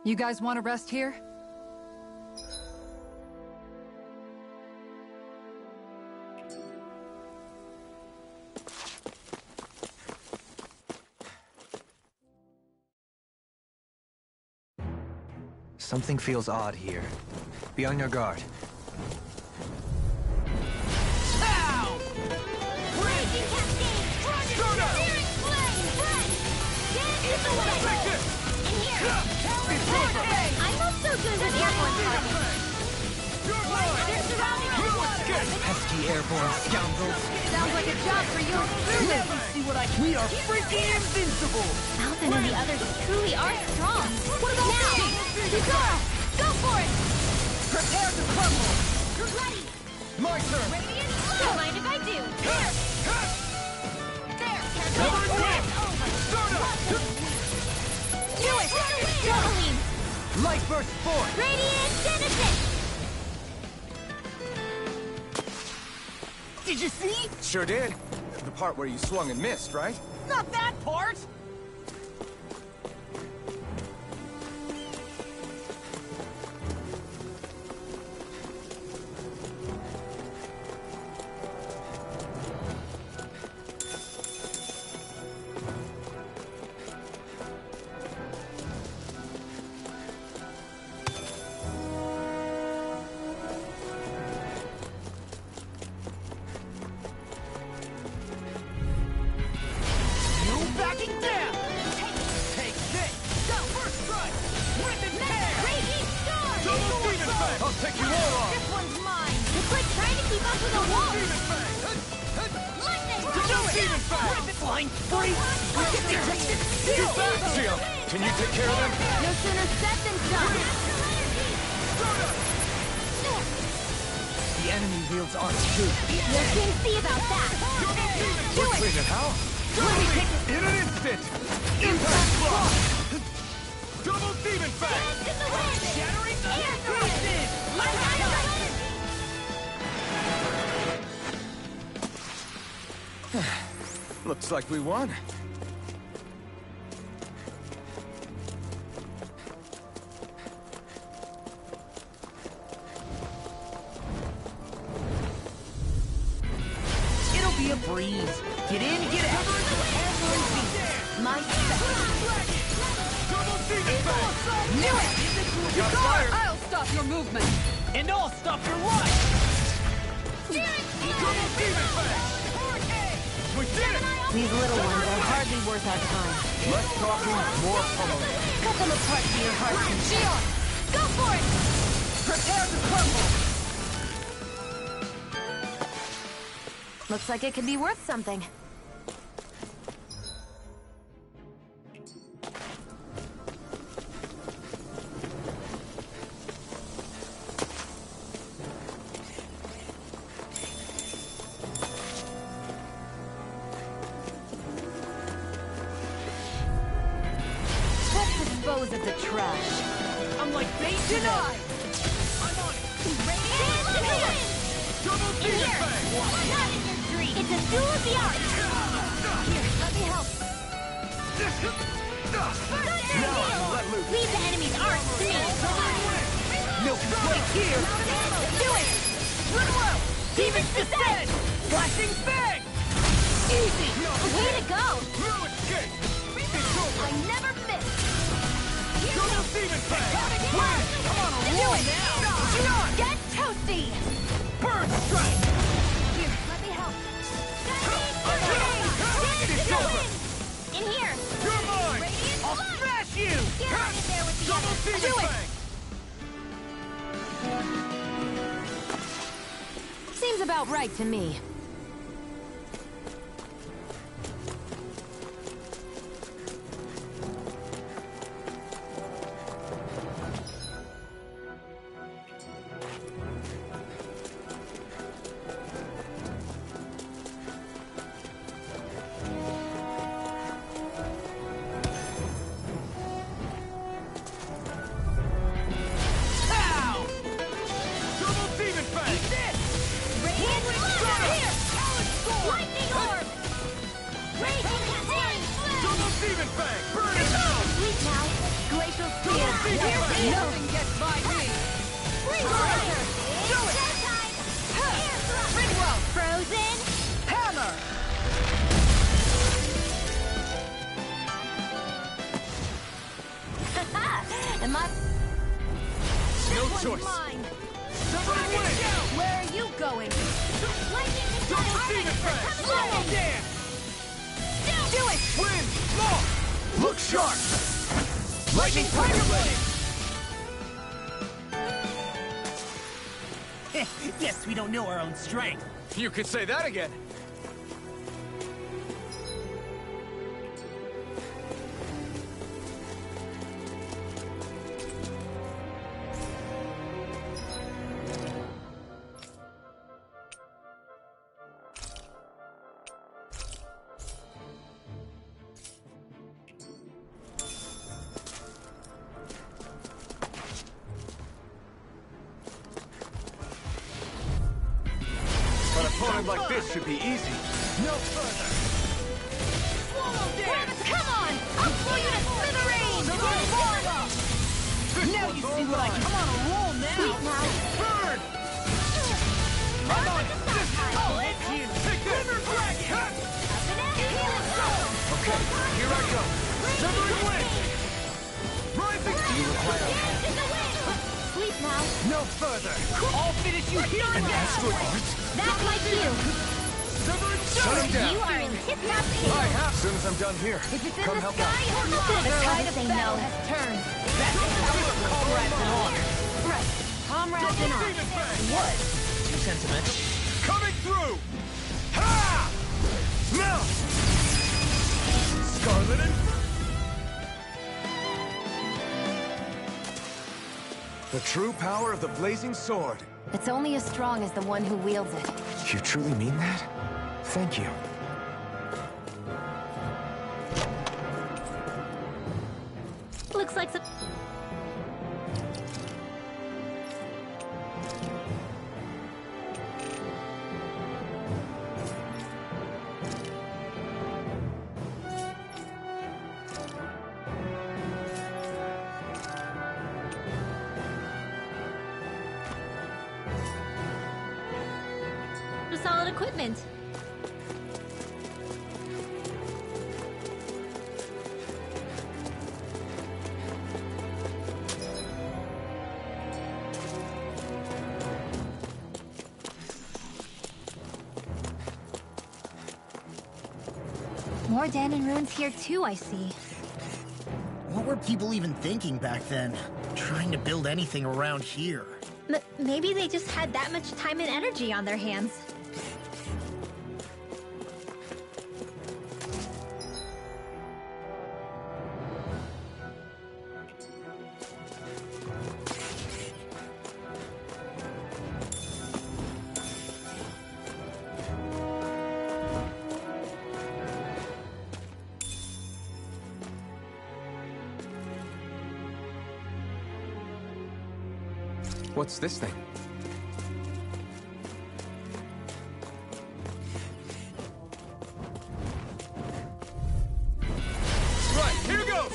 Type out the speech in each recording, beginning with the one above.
You guys want to rest here? Something feels odd here. Be on your guard. Ow! Raging cascade! Searing flame! Get in the way! In here! I'm not so good with airborne targets. They're surrounding us! Pesky airborne scoundrels. Sounds like a job for you. See what we are freaking invincible! Malvin and the others truly are strong. What about now? Kikara, go for it! Prepare to crumble! You're ready! My turn! Radiant, don't mind if I do. There! Cover and whip! Do it! Jolene! Light burst forth! Radiant Genesis! Did you see? Sure did. The part where you swung and missed, right? Not that part! Backing down! Take this! Go! First strike! Rip and tear! Raging Storm! Double Demon Fang! I'll take you all on! This one's mine! It's like trying to keep up with a wall! Demon Fang! Lightning! Double Demon Fang! Flying spree! We get detected! Too fast, Seal! Can you take care of them? No sooner said than done! The enemy wields arms too. We'll soon see about that! Do it! Wait, and how? In an instant! Impact block! Double Demon Fang! Dance in the wind! Shattering the Air pieces! Light Looks like we won. It'll be a breeze. Get in, get out. My special. Double Demon Fang! Knew it! Got fire! I'll stop your movement. And I'll stop your life! Double Demon Fang! We did it! These little ones are hardly worth our time. Less talking, more pummeling. Cut them apart to your heart's content. Go for it! Prepare to crumble! Looks like it could be worth something. Let's dispose of the trash. I'm like bait denied! I'm on it! Double In Demon here! Fang! Not in your dream! It's a duel of the arts! Here, let me help. Now I can let loose. Leave the enemy's arts to me! Milk and plate here! Do it! Run low! Demons descend! Flashing fang! Easy! Way to go! No escape! It's over! I never miss! Double Demon Fang! I'm on a roll now! Get toasty! Bird strike! Here, let me help. It's over! In here! You're mine! Radiant I'll blood! smash you! Get on in there with the Double others! Demon Do it! Fang! Seems about right to me. Ow! Double Demon Fang! Radiant blood! Here! Lightning orb! Raging cascade! Double Demon Fang! Burn it out! Sleep now! Glacial spear! Nothing gets by me. Do it! Ringwell. Frozen! Hammer. Am I... No One's choice. mine. Somebody win! Where are you going? Lightning Double demon press! Slow dance! Do it! Win! Long! Look sharp! Lightning Tiger Blade! Guess we don't know our own strength. You could say that again. An opponent like this should be easy. No further. Swallow dance! Come on! I'll blow you to smithereens! Now you see what I can. I'm on a roll now. Sweet now. Burn! I'm on it! Oh, it's you. Take this! Dragon! Okay, here I go. Severing Wind! Rising! Do you require Sleep now. No further! I'll finish you here and now. That's my cue. Severing Shut him down. You are in tip-top shape. I have. As soon as I'm done here, If it's in come the help sky out. or not, the tide of Say battle no. has turned. Comrades in honor. Right. Comrades in arms. Demon Fang! What? Too sentimental. Coming through! Ha! Now! Scarlet and... The true power of the blazing sword. It's only as strong as the one who wields it. You truly mean that? Thank you. Looks like some... solid equipment. More Danon ruins here too, I see. What were people even thinking back then? Trying to build anything around here. Maybe they just had that much time and energy on their hands. What's this thing? Right, here goes!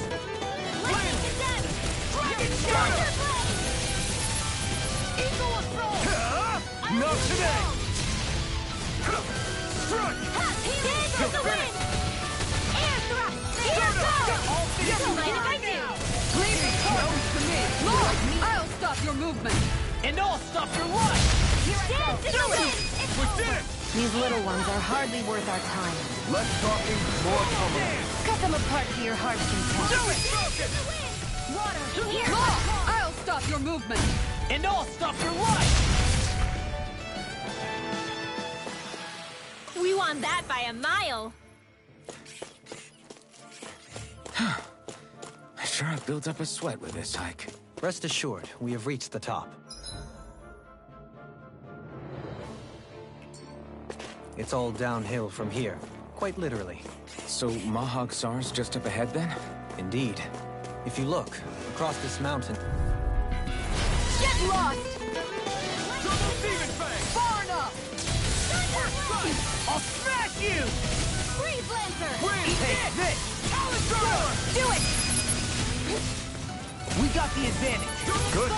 Not today! Strike! Leave the cartridge to me. Lord, I'll stop your movement. And I'll stop your life! We did it! These little ones are hardly worth our time. Less talking, more pummeling. Cut them apart to your heart's content. Do it! Broken! Law, I'll stop your movement. And I'll stop your life! We won that by a mile. I sure have built up a sweat with this hike. Rest assured, we have reached the top. It's all downhill from here, quite literally. So Mahag Sar's just up ahead then? Indeed. If you look, across this mountain... Get lost. Double Demon Fang! Far enough. I'll smash you! Freeze Lancer! Win! Take this! Talon Thrower! Do it. We got got the advantage. Good.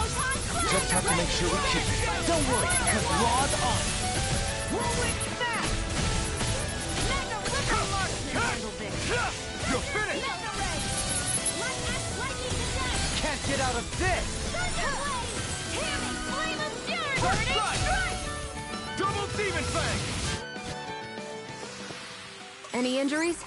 Just have to make sure we keep it. Don't worry, because Law's on it. Whirlwind smash! Mega Ripple Marksman handle this. You're finished! Mega Ray! Lightning Connect! Can't get out of this! Thunder Blade! Hammy! Flame of Fury! First Burning strike! Strike! Double Demon Fang! Any injuries?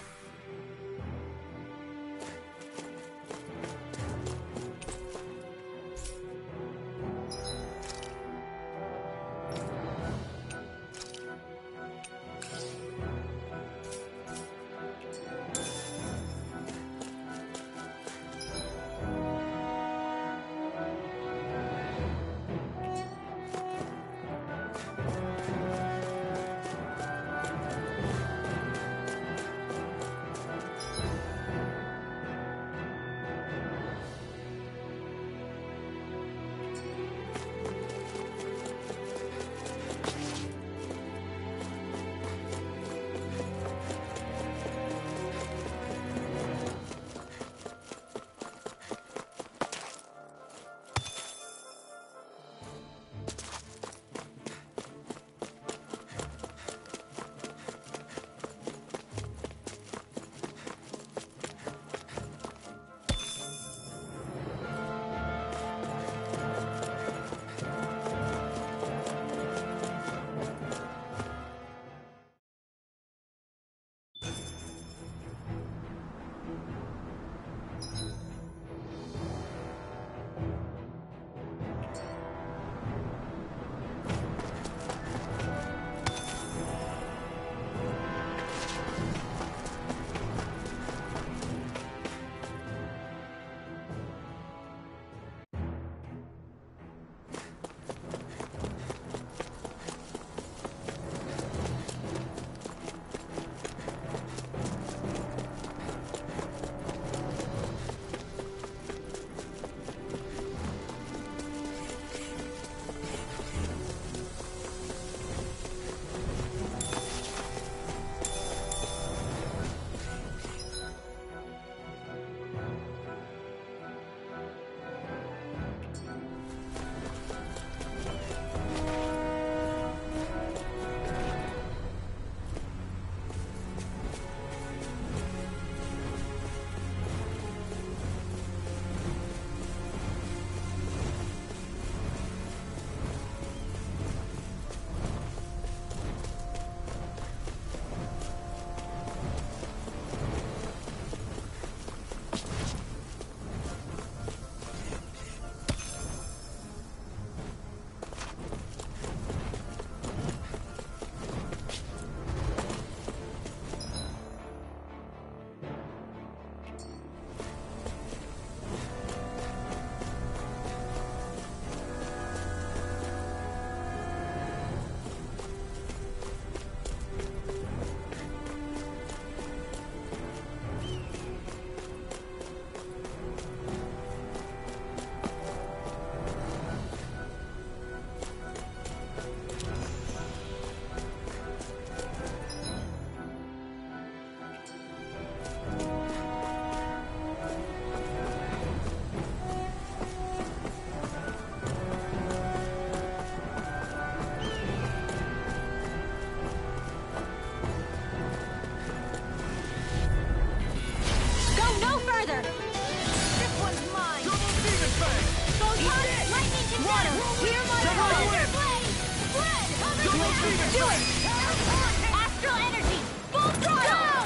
Astral energy! Full throttle!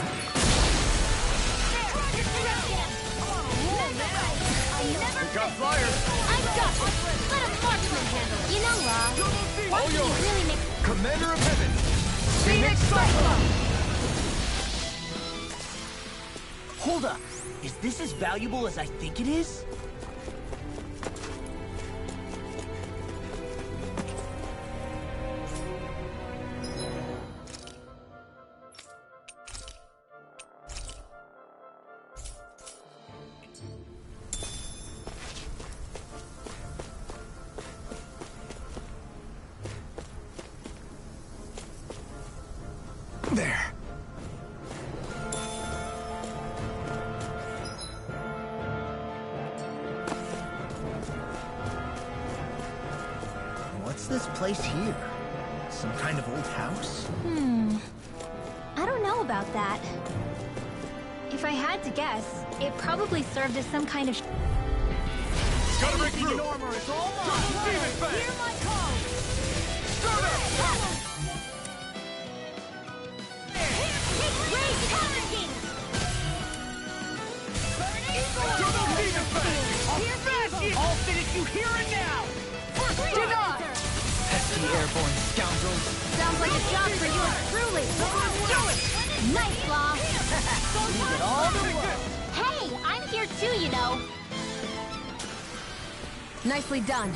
Got flyers! I've got it! Let a marksman handle it! You know, Law, All yours! really make Commander of Heaven! Phoenix Cyclone! Hold up. Is this as valuable as I think it is? There. What's this place here? Some kind of old house? I don't know about that. If I had to guess, it probably served as some kind of... Gotta break through! Armor is all Double demon fang! Hear my call! Start up! Double demon fang! I'll finish you here and now! Pesky airborne scoundrels. Sounds like a job for you truly. Nice, Law. Leave it all to work. Hey, I'm here too, you know. Nicely done.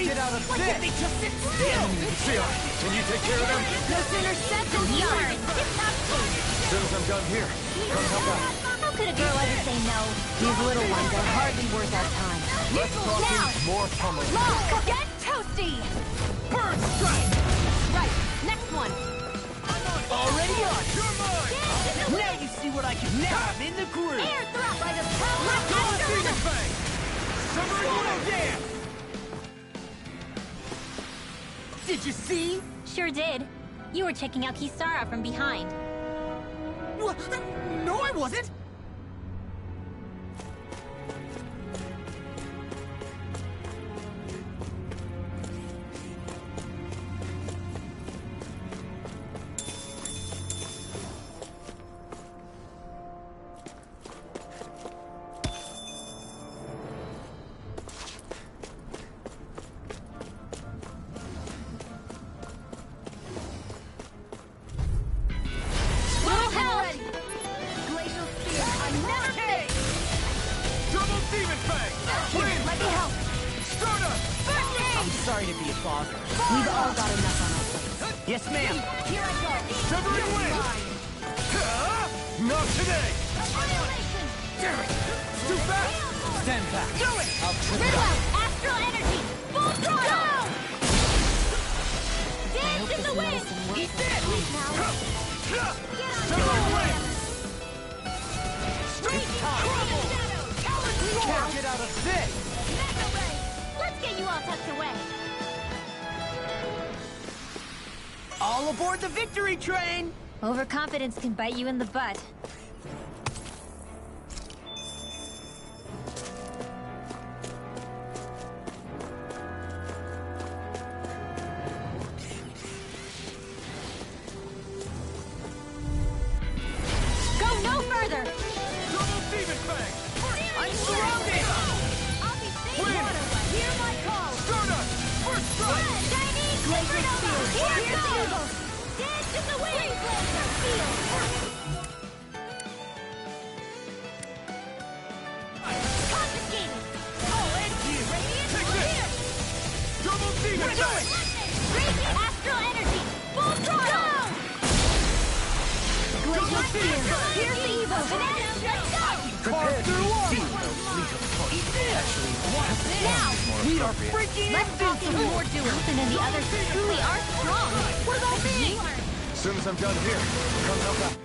Get out of this! They just sit still! Feel, can you take care of them? No sooner said than done. Tip-top shape. As soon as I'm done here, come help out. How could a girl ever say no? These little ones are hardly worth our time. Less talking, more pummeling. Look, get toasty. Bird strike! Right, next one. Already on! You're mine! Now you see what I can now I'm in the groove! Air thrust by the power of Double Master demon fang! Slow down! Did you see? Sure did. You were checking out Kisara from behind. What? No, I wasn't! Sorry to be a bother. We've all got enough on our plates. Yes, ma'am. Here I go. Severing wind! Not today! Damn it! It's too fast! Stand back. Do it! I'll trip it Riddle up. out Astral Energy! Full throttle! Dance in the wind! Eat this! Get on Severing board! wind! Raging Trouble! Can't get out of this! Mega Ray! Let's get you all tucked away. All aboard the victory train! Overconfidence can bite you in the butt. Go no further! Double demon fang! I'm surrounded! I'll be safe. Wind! Hear my call! Stardust! First strike! Chinese Glacier Supernova! Spear. Here Here's goes! the eagle. Dance in the wind! Blazer Field! Confiscated! Oh, and you! Take this! Double demon fang! Raging Astral Energy! Full throttle! Glacial Spear. Here's the Evo! Banana, let's go! Carve through armor! Eat this. Now! We are freaking Let's talk some invincible! more doing. Jonathan and the others truly are strong! What about me? As soon as I'm done here, come help out.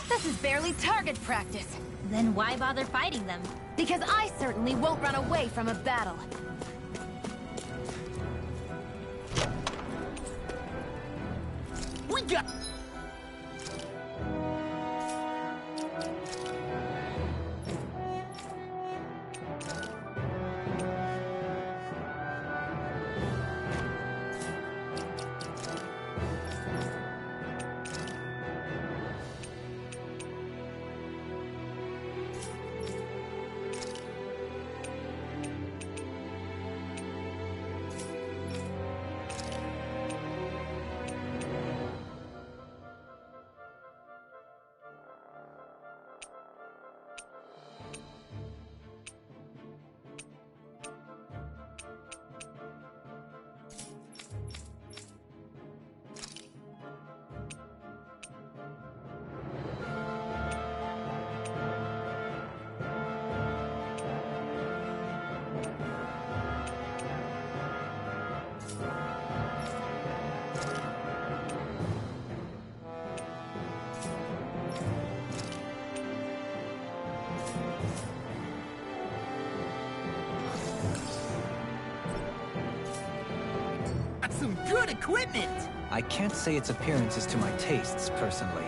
This is barely target practice. Then why bother fighting them? Because I certainly won't run away from a battle. We got... That's some good equipment! I can't say its appearance is to my tastes, personally.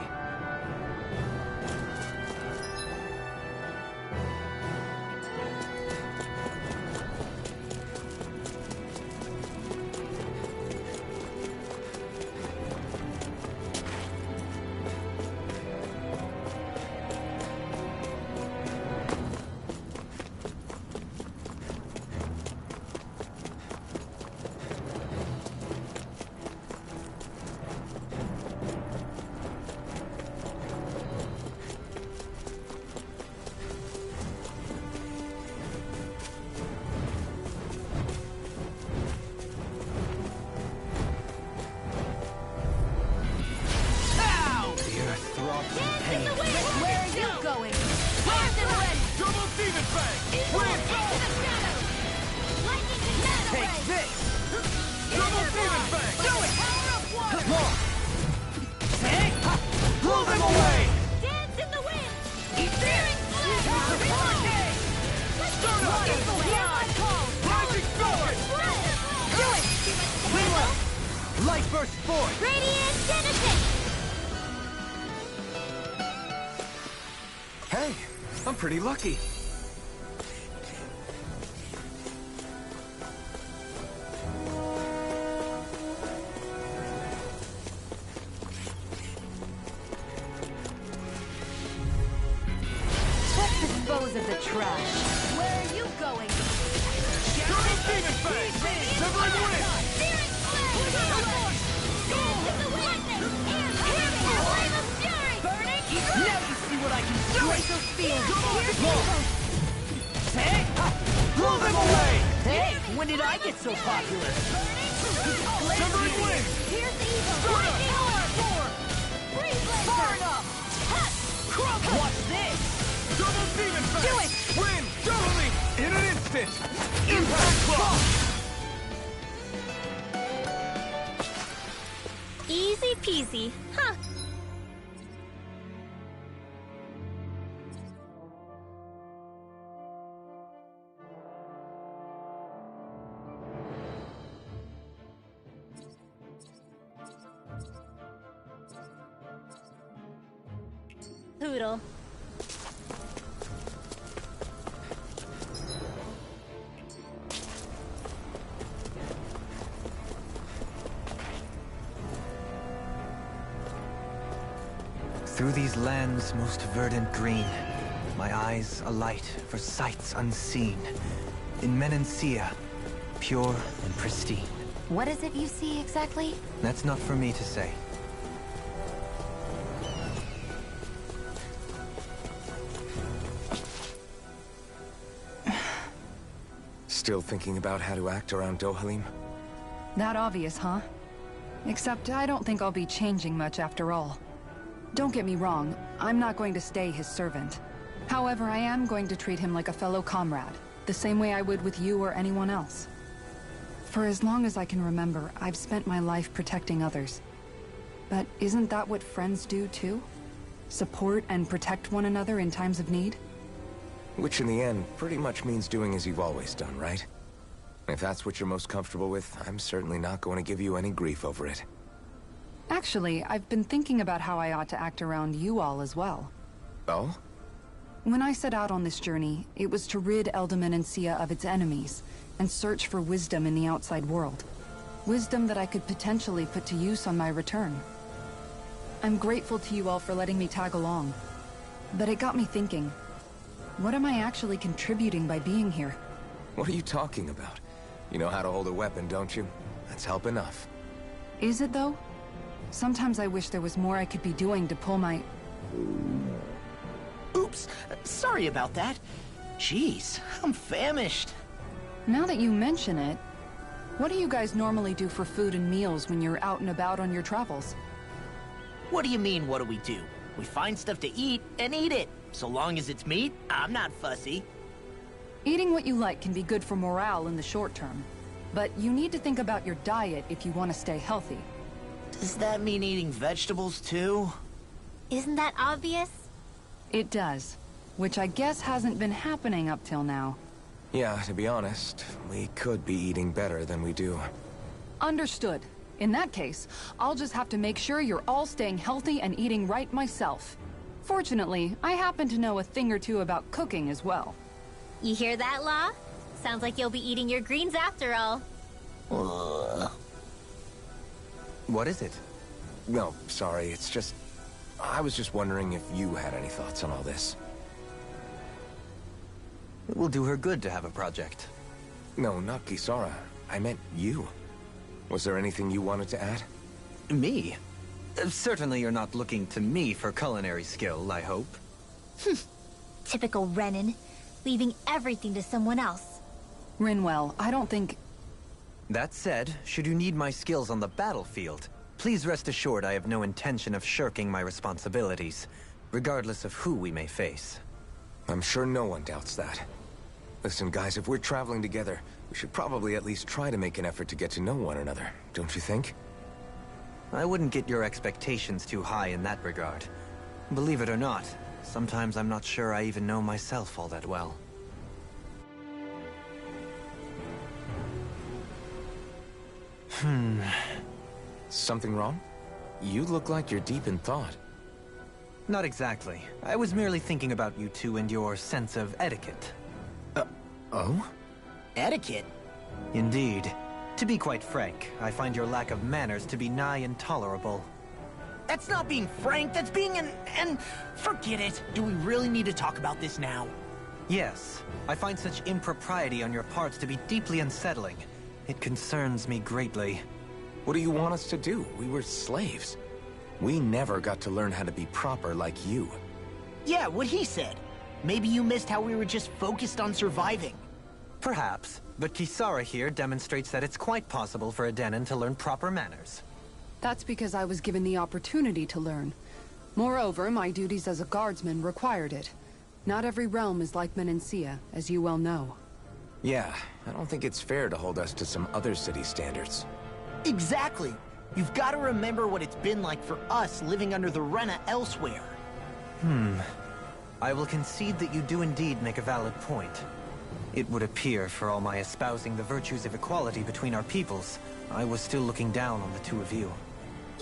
Light burst forth! Radiant Genesis! Hey, I'm pretty lucky. Let's dispose of the trash. Where are you going? Double Demon Fang! Severing Wind! Now you see what I can do! Glacial Field. Hey! Blow them away! Hey! When did I get so popular? Severing Wind! Here's evil! Lightning Orb! Far enough! Watch this! Double Demon Fang! Do it! Win! Doubly! In an instant! Impact Block! Easy peasy, huh? Poodle. Through these lands most verdant green, my eyes alight for sights unseen. In Menancia, pure and pristine. What is it you see exactly? That's not for me to say. Still thinking about how to act around Dohalim? That obvious, huh? Except I don't think I'll be changing much after all. Don't get me wrong, I'm not going to stay his servant. However, I am going to treat him like a fellow comrade, the same way I would with you or anyone else. For as long as I can remember, I've spent my life protecting others. But isn't that what friends do too? Support and protect one another in times of need? Which in the end pretty much means doing as you've always done, right? If that's what you're most comfortable with, I'm certainly not going to give you any grief over it. Actually, I've been thinking about how I ought to act around you all as well. Oh? When I set out on this journey, it was to rid Menancia of its enemies, and search for wisdom in the outside world. Wisdom that I could potentially put to use on my return. I'm grateful to you all for letting me tag along. But it got me thinking, what am I actually contributing by being here? What are you talking about? You know how to hold a weapon, don't you? That's help enough. Is it though? Sometimes I wish there was more I could be doing to pull my... Oops, sorry about that. Jeez, I'm famished. Now that you mention it, what do you guys normally do for food and meals when you're out and about on your travels? What do you mean, what do we do? We find stuff to eat and eat it. So long as it's meat, I'm not fussy. Eating what you like can be good for morale in the short term. But you need to think about your diet if you want to stay healthy. Does that mean eating vegetables too? Isn't that obvious? It does. Which I guess hasn't been happening up till now. Yeah, to be honest, we could be eating better than we do. Understood. In that case, I'll just have to make sure you're all staying healthy and eating right myself. Fortunately, I happen to know a thing or two about cooking as well. You hear that, Law? Sounds like you'll be eating your greens after all. What is it? No, sorry, it's just... I was just wondering if you had any thoughts on all this. It will do her good to have a project. No, not Kisara. I meant you. Was there anything you wanted to add? Me? Certainly you're not looking to me for culinary skill, I hope. Typical Renan, leaving everything to someone else. Rinwell, I don't think... That said, should you need my skills on the battlefield, please rest assured I have no intention of shirking my responsibilities, regardless of who we may face. I'm sure no one doubts that. Listen, guys, if we're traveling together, we should probably at least try to make an effort to get to know one another, don't you think? I wouldn't get your expectations too high in that regard. Believe it or not, sometimes I'm not sure I even know myself all that well. Something wrong? You look like you're deep in thought. Not exactly. I was merely thinking about you two and your sense of etiquette. Oh? Etiquette? Indeed. To be quite frank, I find your lack of manners to be nigh intolerable. That's not being frank, that's being an... Forget it. Do we really need to talk about this now? Yes. I find such impropriety on your parts to be deeply unsettling. It concerns me greatly. What do you want us to do? We were slaves. We never got to learn how to be proper like you. Yeah, what he said. Maybe you missed how we were just focused on surviving. Perhaps, but Kisara here demonstrates that it's quite possible for a Denon to learn proper manners. That's because I was given the opportunity to learn. Moreover, my duties as a guardsman required it. Not every realm is like Menancia, as you well know. Yeah, I don't think it's fair to hold us to some other city standards. Exactly. You've got to remember what it's been like for us living under the Rena elsewhere. I will concede that you do indeed make a valid point. It would appear, for all my espousing the virtues of equality between our peoples, I was still looking down on the two of you.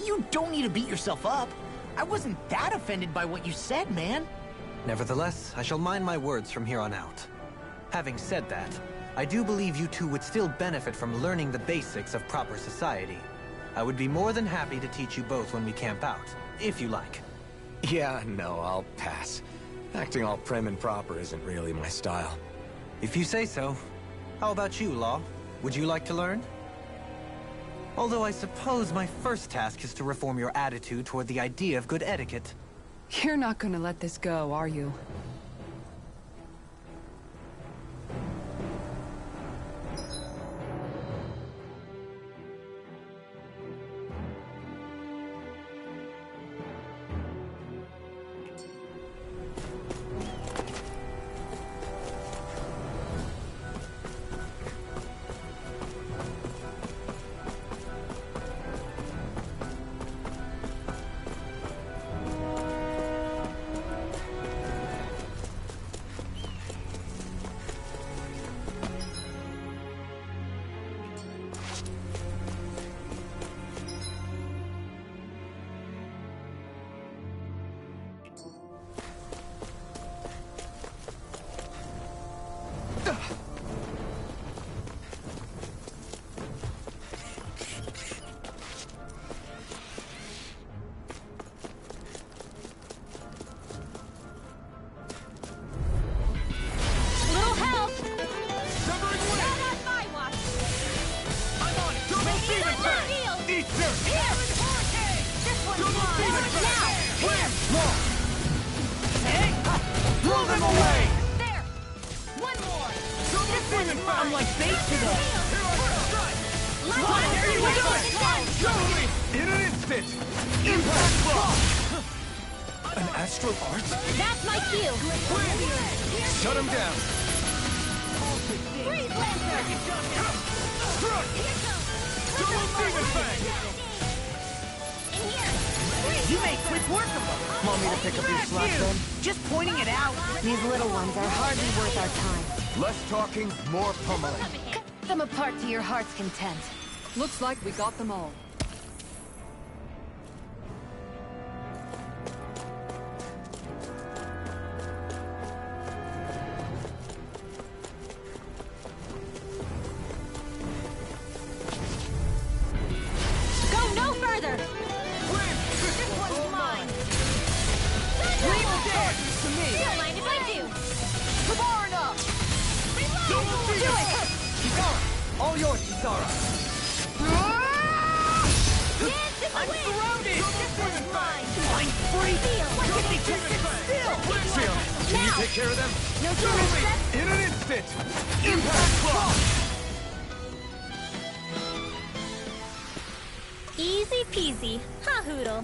You don't need to beat yourself up. I wasn't that offended by what you said, man. Nevertheless, I shall mind my words from here on out. Having said that, I do believe you two would still benefit from learning the basics of proper society. I would be more than happy to teach you both when we camp out, if you like. Yeah, no, I'll pass. Acting all prim and proper isn't really my style. If you say so. How about you, Law? Would you like to learn? Although I suppose my first task is to reform your attitude toward the idea of good etiquette. You're not gonna let this go, are you? Little help! Not on my watch! I'm on it! Double demon tank! Heal! Eat dirt! Here! This one's Double mine! demon Now! tank! Here! Long! Throw them away! There! One more! Double demon tank! I'm like bait today. There you go! Totally! In an instant! Impact block! An astral art? That's my cue! Shut him down! Freeze Lancer! Crush! Double Demon Fang! In here. You make quick work of them. Want me to pick up your slack then? Just pointing it out. These little ones are hardly worth our time. Less talking, more pummeling. Cut them apart to your heart's content. Looks like we got them all. Go no further. This one's mine. Leave the darkness to me. Don't mind if I do. Kabarna! Double Do Demon! it. Kisara! All yours, Kisara! Dance in the I'm wind. surrounded! This one's mine. I'm free! Feel. Why can't they just sit still? Xion, can you Now. take care of them? No sooner set. In an instant! Impact Claw! Easy peasy. Ha hoodle.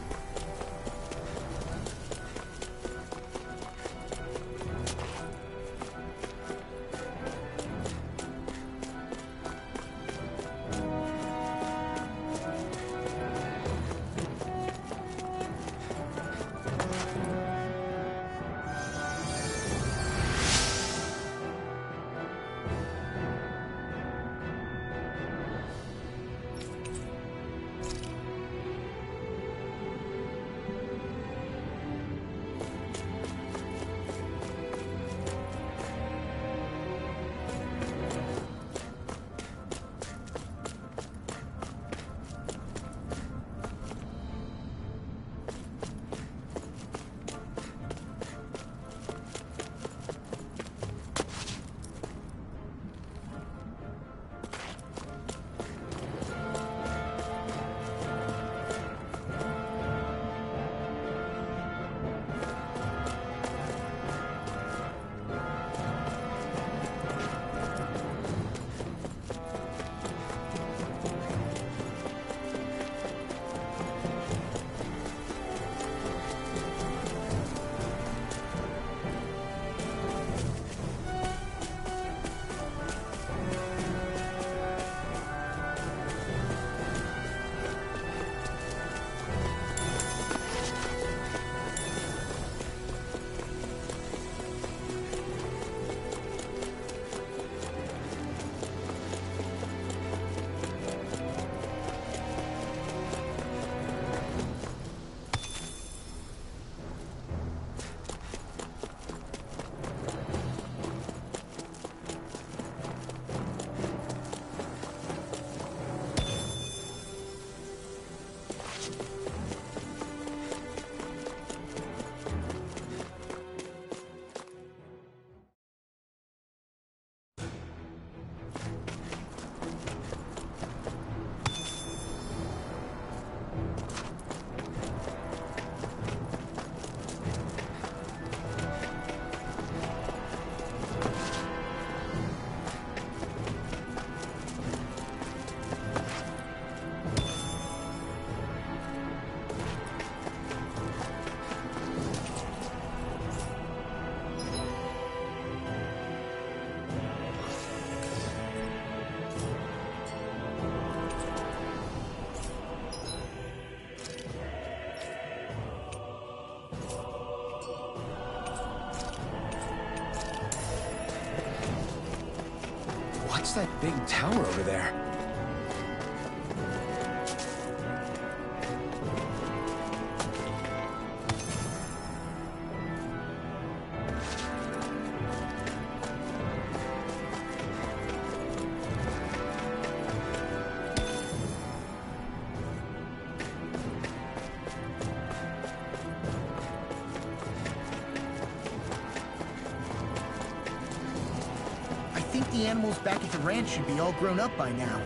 What's that big tower over there? I think the animals back at the ranch should be all grown up by now.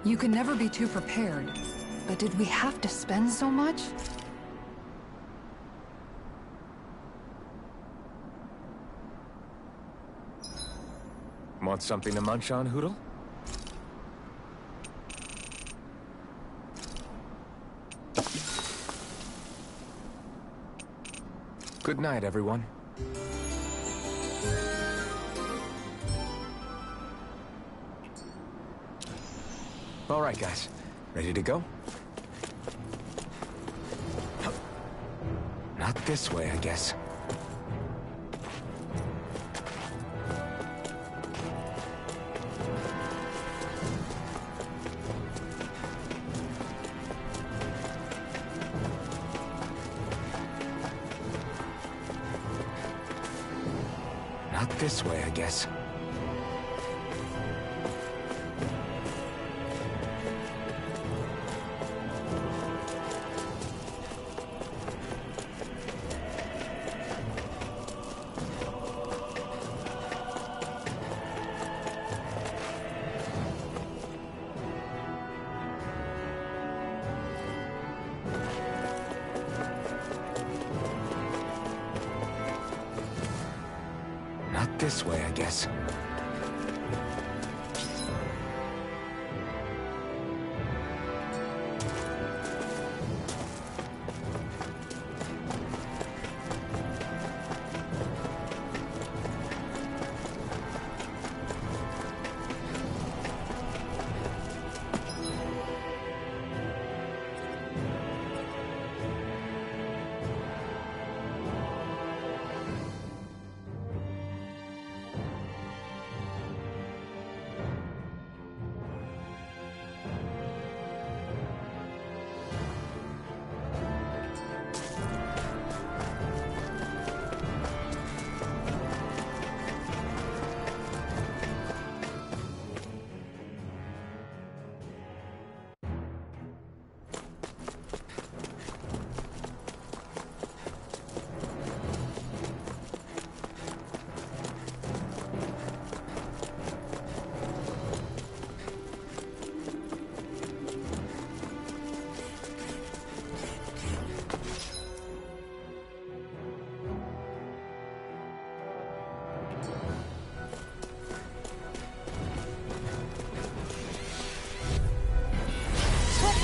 You can never be too prepared. But did we have to spend so much? Want something to munch on, Hootle? Good night, everyone. All right, guys. Ready to go? Not this way, I guess. Not this way, I guess. Not this way, I guess.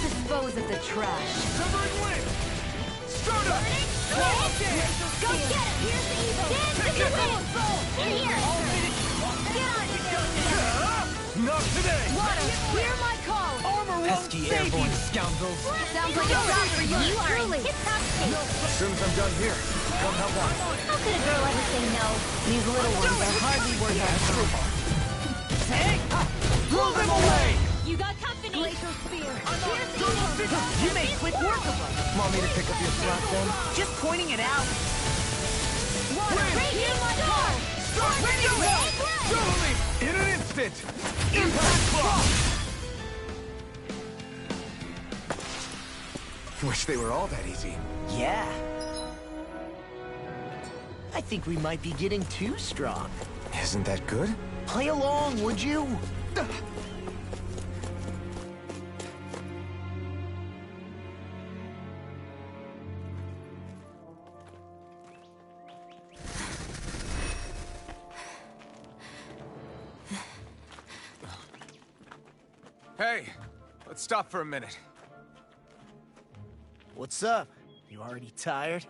Dispose of the trash. Severing wind! Stroda! Go get it! Here's the evil! Dance if you will! In here! Get on it! Not today! Water, hear my call! Armor won't Pesky save airborne you! scoundrels. Sounds like a job for you You are truly. in tip-top shape! As soon as I'm done here, come help out. How could a girl ever say no? These little ones are hardly worth our trouble. Blow them away! You got company! Glacial spear. Here's the evil! You made quick work of them. Want me to pick up your slack then? Just pointing it out. Water! Radiant star! Ready to go! Totally! In an instant! Impact clock! Wish they were all that easy. Yeah. I think we might be getting too strong. Isn't that good? Play along, would you? Hey, let's stop for a minute. What's up? You already tired?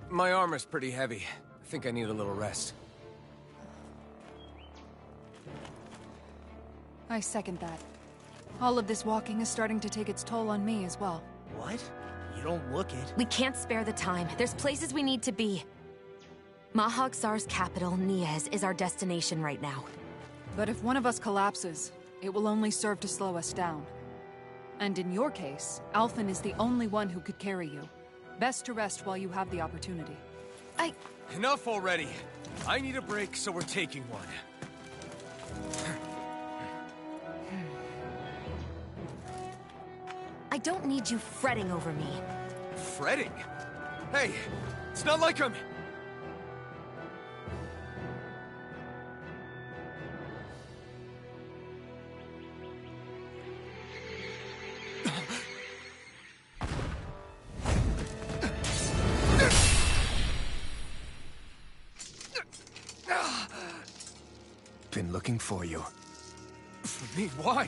My armor's pretty heavy. I think I need a little rest. I second that. All of this walking is starting to take its toll on me as well. What? You don't look it. We can't spare the time. There's places we need to be. Mahag Sar's capital, Niez, is our destination right now. But if one of us collapses, it will only serve to slow us down. And in your case, Alphen is the only one who could carry you. Best to rest while you have the opportunity. Enough already. I need a break, so we're taking one. I don't need you fretting over me. Fretting? Hey, it's not like I'm... looking for you. For me? Why?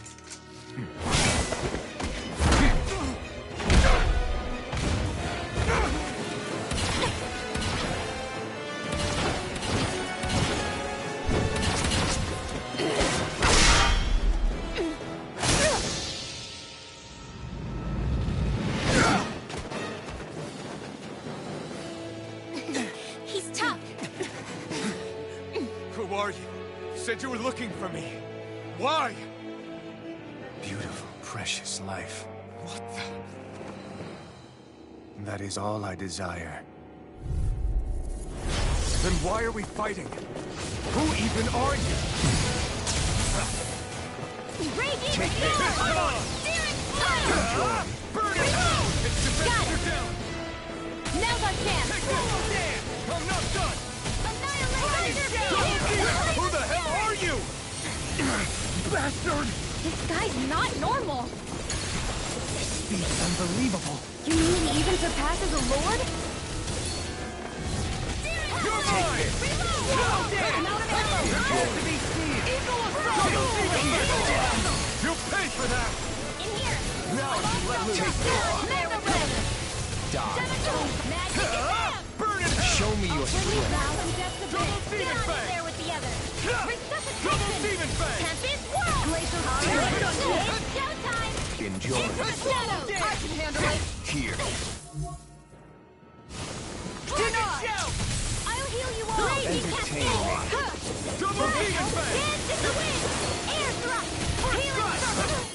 He's tough. Who are you? Said you were looking for me. Why? Beautiful, precious life. What the? That is all I desire. Then why are we fighting? Who even are you? Raging Take this! Storm! Searing Fire! Burn it! It's defensive down! Now's our chance! Take this! I'm not done! Annihilate! Who the hell are you? Bastard! This guy's not normal. Speed's unbelievable. You mean he even surpasses a lord? You're mine! I'm out of ammo! To be seen! You'll pay for that! In here! Now you let loose! Mega Red! Die! Magic is out! Burn in hell! Show me your strength. Double Demon Get Fang! there with the others! Double Resuscitation! Demon Fang! Tempest Whirl! Glacial It's showtime! Enjoy. Into the shadows! I can handle it. Here. I'll heal you all! Entertain me. Double Demon Fang! Dance in the wind! Air thrust! Healing circle!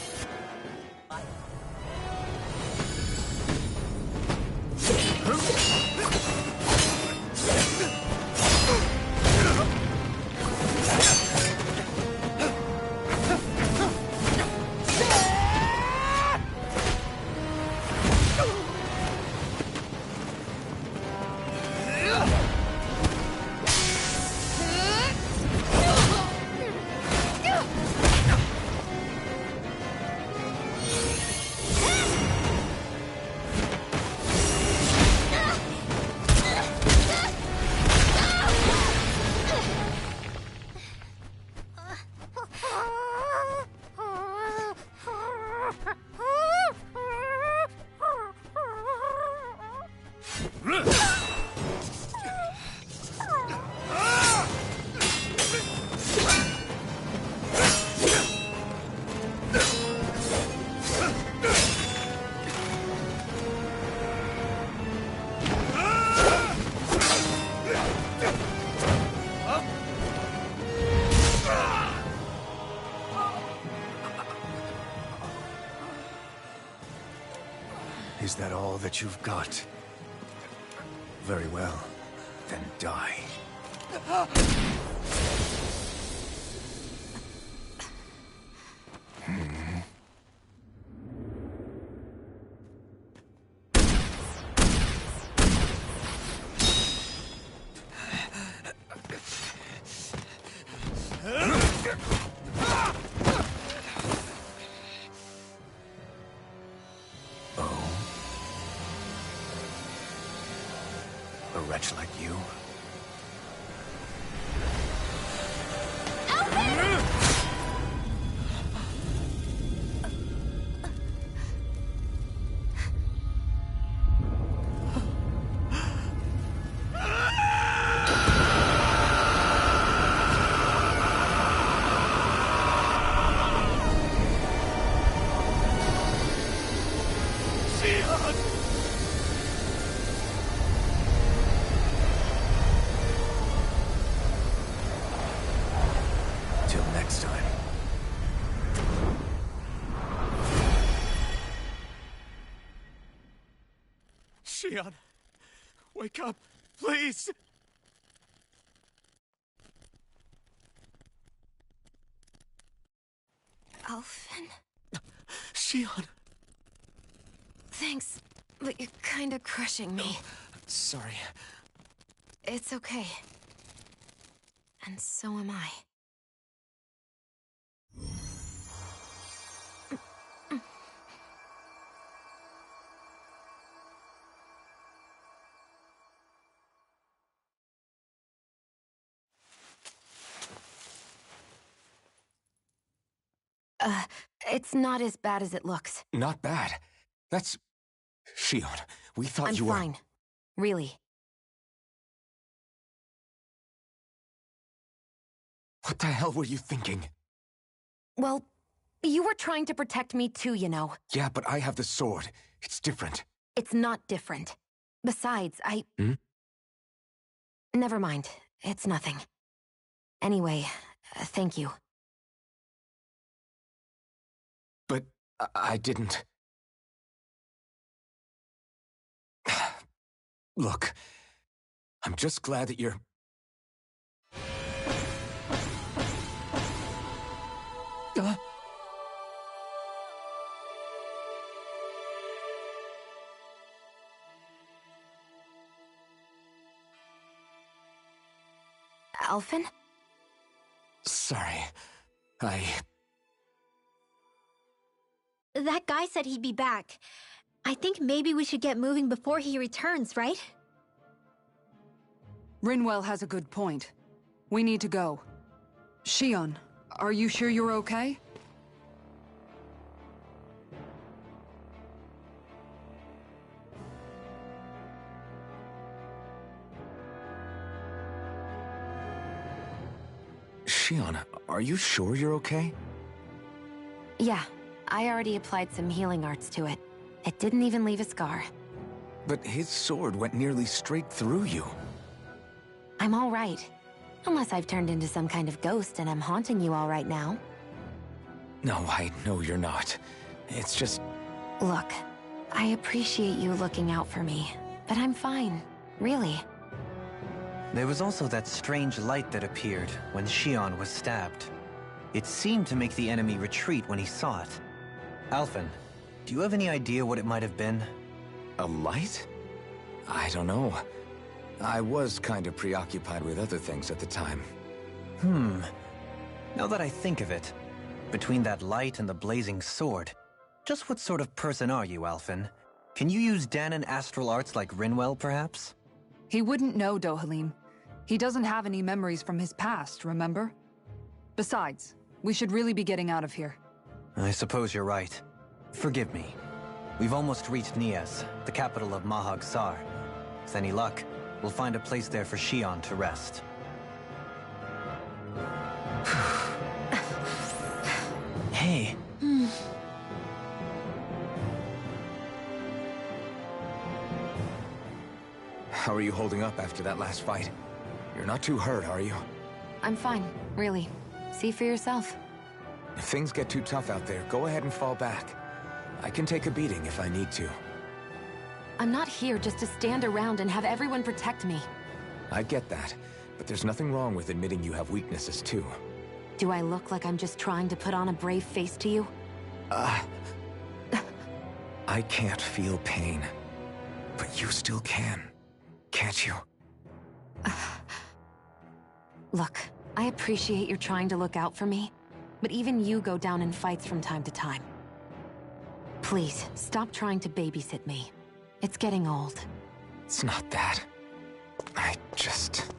Is that all that you've got? Very well. Then die. A wretch like you? Till next time. Shion, wake up, please! Alphen? Shion! Thanks, but you're kinda crushing me. Sorry. It's okay. And so am I. It's not as bad as it looks. Not bad. That's... Shion, we thought I'm you were... fine. Really. What the hell were you thinking? Well, you were trying to protect me too, you know. Yeah, but I have the sword. It's different. It's not different. Besides, Never mind. It's nothing. Anyway, thank you. But I didn't... Look, I'm just glad that you're... Alphen? Sorry. That guy said he'd be back. I think maybe we should get moving before he returns, right? Rinwell has a good point. We need to go. Shion, are you sure you're okay? Shion, are you sure you're okay? Yeah, I already applied some healing arts to it. It didn't even leave a scar. But his sword went nearly straight through you. I'm all right. Unless I've turned into some kind of ghost and I'm haunting you all right now. No, I know you're not. It's just... Look, I appreciate you looking out for me, but I'm fine. Really. There was also that strange light that appeared when Shion was stabbed. It seemed to make the enemy retreat when he saw it. Alphen, do you have any idea what it might have been? A light? I don't know. I was kind of preoccupied with other things at the time. Now that I think of it, between that light and the blazing sword, just what sort of person are you, Alphen? Can you use Dahnan astral arts like Rinwell, perhaps? He wouldn't know, Dohalim. He doesn't have any memories from his past, remember? Besides, we should really be getting out of here. I suppose you're right. Forgive me. We've almost reached Nias, the capital of Mahag Saar. With any luck, we'll find a place there for Shion to rest. Hey. How are you holding up after that last fight? You're not too hurt, are you? I'm fine, really. See for yourself. If things get too tough out there, go ahead and fall back. I can take a beating if I need to. I'm not here just to stand around and have everyone protect me. I get that, but there's nothing wrong with admitting you have weaknesses too. Do I look like I'm just trying to put on a brave face to you? I can't feel pain. But you still can, can't you? Look, I appreciate you're trying to look out for me, but even you go down in fights from time to time. Please, stop trying to babysit me. It's getting old. It's not that. I just...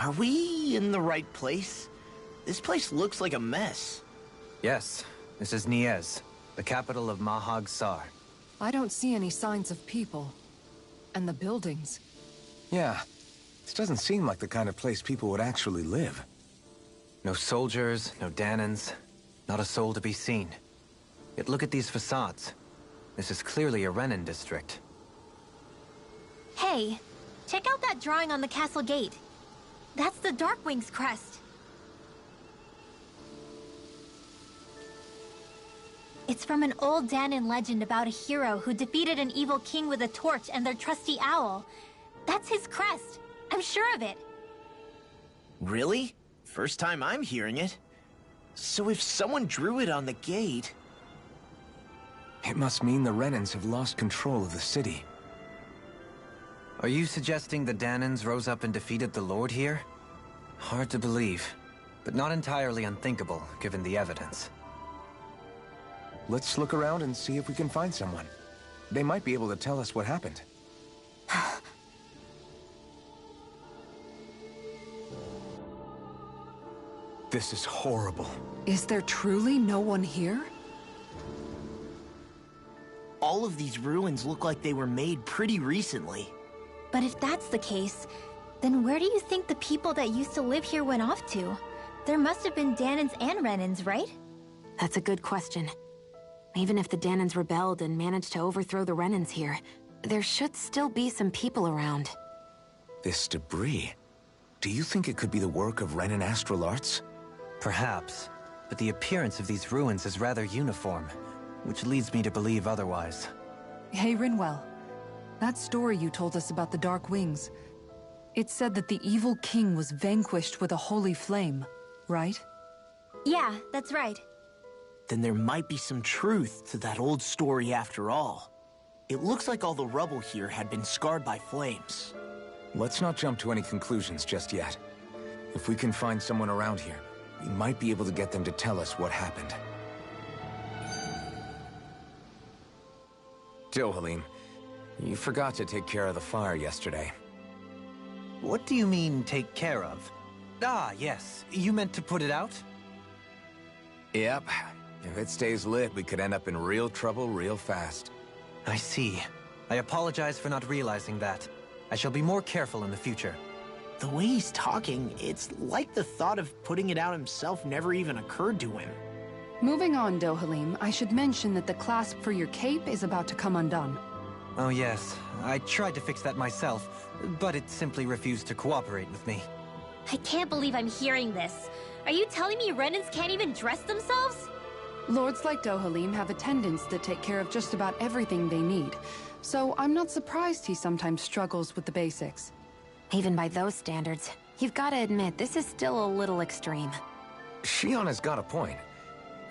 Are we in the right place? This place looks like a mess. Yes, This is Niez, the capital of Mahag Sar. I don't see any signs of people. And the buildings. Yeah, this doesn't seem like the kind of place people would actually live. No soldiers, no Danans, not a soul to be seen. Yet look at these facades. This is clearly a Renan district. Hey, check out that drawing on the castle gate. That's the Darkwing's crest. It's from an old Danan legend about a hero who defeated an evil king with a torch and their trusty owl. That's his crest. I'm sure of it. Really? First time I'm hearing it. So if someone drew it on the gate... It must mean the Renans have lost control of the city. Are you suggesting the Danans rose up and defeated the Lord here? Hard to believe, but not entirely unthinkable, given the evidence. Let's look around and see if we can find someone. They might be able to tell us what happened. This is horrible. Is there truly no one here? All of these ruins look like they were made pretty recently. But if that's the case, then where do you think the people that used to live here went off to? There must have been Danans and Renans, right? That's a good question. Even if the Danans rebelled and managed to overthrow the Renans here, there should still be some people around. This debris... Do you think it could be the work of Renan astral arts? Perhaps, but the appearance of these ruins is rather uniform, which leads me to believe otherwise. Hey, Rinwell. That story you told us about the Dark Wings. It said that the evil king was vanquished with a holy flame, right? Yeah, that's right. Then there might be some truth to that old story after all. It looks like all the rubble here had been scarred by flames. Let's not jump to any conclusions just yet. If we can find someone around here, we might be able to get them to tell us what happened. Dohalim, you forgot to take care of the fire yesterday. What do you mean, take care of? Ah, yes. You meant to put it out? Yep. If it stays lit, we could end up in real trouble real fast. I see. I apologize for not realizing that. I shall be more careful in the future. The way he's talking, it's like the thought of putting it out himself never even occurred to him. Moving on, Dohalim, I should mention that the clasp for your cape is about to come undone. Oh yes, I tried to fix that myself, but it simply refused to cooperate with me. I can't believe I'm hearing this. Are you telling me Renans can't even dress themselves? Lords like Dohalim have attendants that take care of just about everything they need, so I'm not surprised he sometimes struggles with the basics. Even by those standards, you've got to admit this is still a little extreme. Shionne's got a point.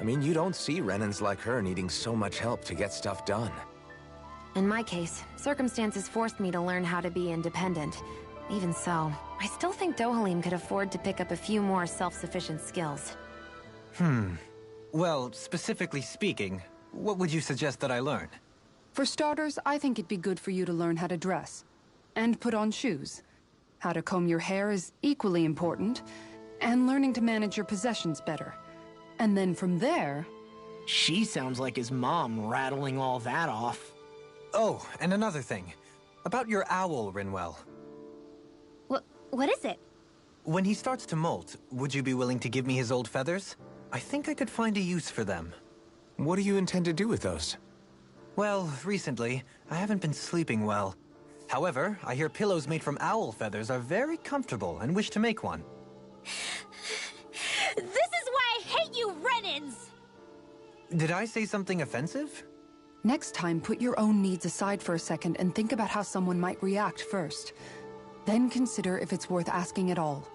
I mean, you don't see Renans like her needing so much help to get stuff done. In my case, circumstances forced me to learn how to be independent. Even so, I still think Dohalim could afford to pick up a few more self-sufficient skills. Well, specifically speaking, what would you suggest that I learn? For starters, I think it'd be good for you to learn how to dress. And put on shoes. How to comb your hair is equally important. And learning to manage your possessions better. And then from there... She sounds like his mom rattling all that off. Oh, and another thing. About your owl, Rinwell. What is it? When he starts to molt, would you be willing to give me his old feathers? I think I could find a use for them. What do you intend to do with those? Well, recently, I haven't been sleeping well. However, I hear pillows made from owl feathers are very comfortable and wish to make one. This is why I hate you, Renans! Did I say something offensive? Next time, put your own needs aside for a second and think about how someone might react first. Then consider if it's worth asking at all.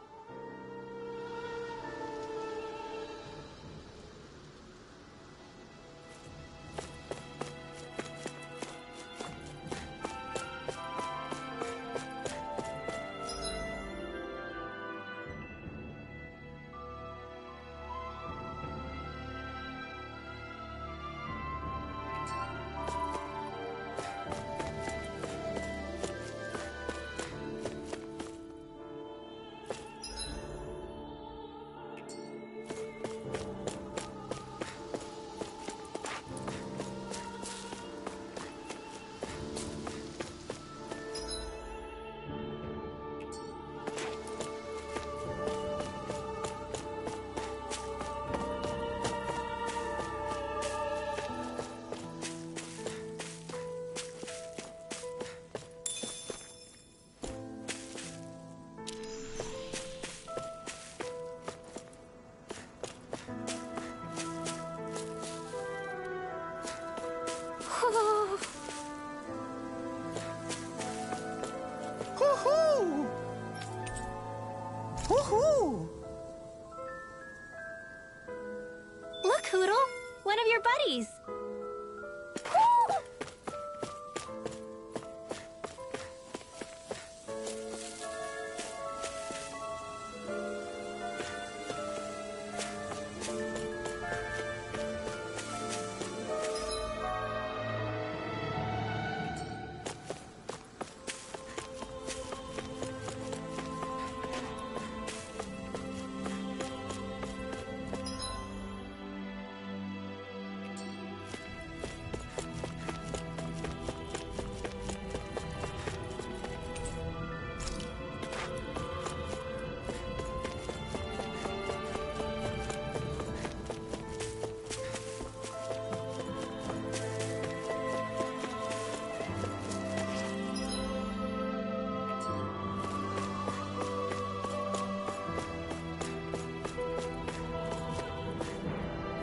goodies! Woo!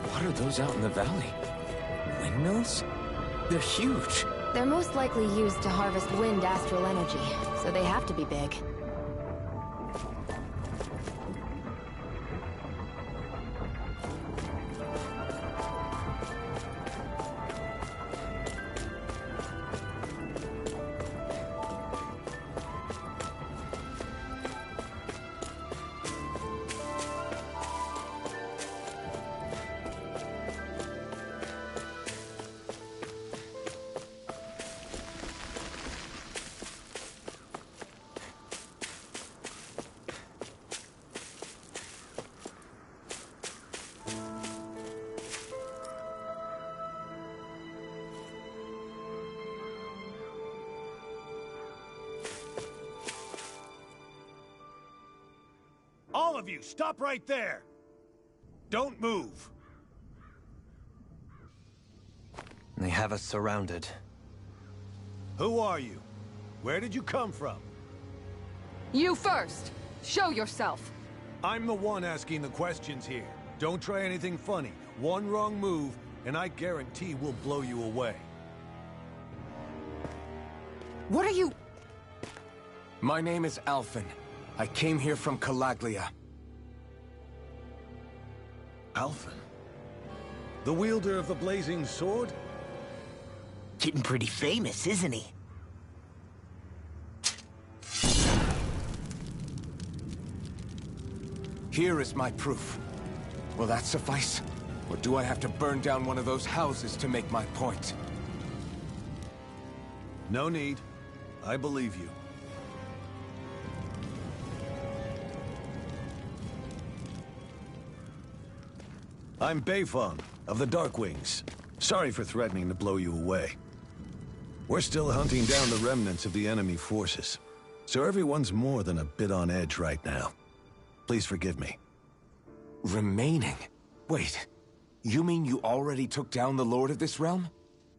What are those out in the valley? Windmills? They're huge. They're most likely used to harvest wind astral energy, so they have to be big. All of you, stop right there! Don't move! They have us surrounded. Who are you? Where did you come from? You first! Show yourself! I'm the one asking the questions here. Don't try anything funny. One wrong move, and I guarantee we'll blow you away. What are you... My name is Alphen. I came here from Calaglia. Alphen? The wielder of the blazing sword? Getting pretty famous, isn't he? Here is my proof. Will that suffice? Or do I have to burn down one of those houses to make my point? No need. I believe you. I'm Beifong, of the Darkwings. Sorry for threatening to blow you away. We're still hunting down the remnants of the enemy forces, so everyone's more than a bit on edge right now. Please forgive me. Remaining? Wait, you mean you already took down the Lord of this realm?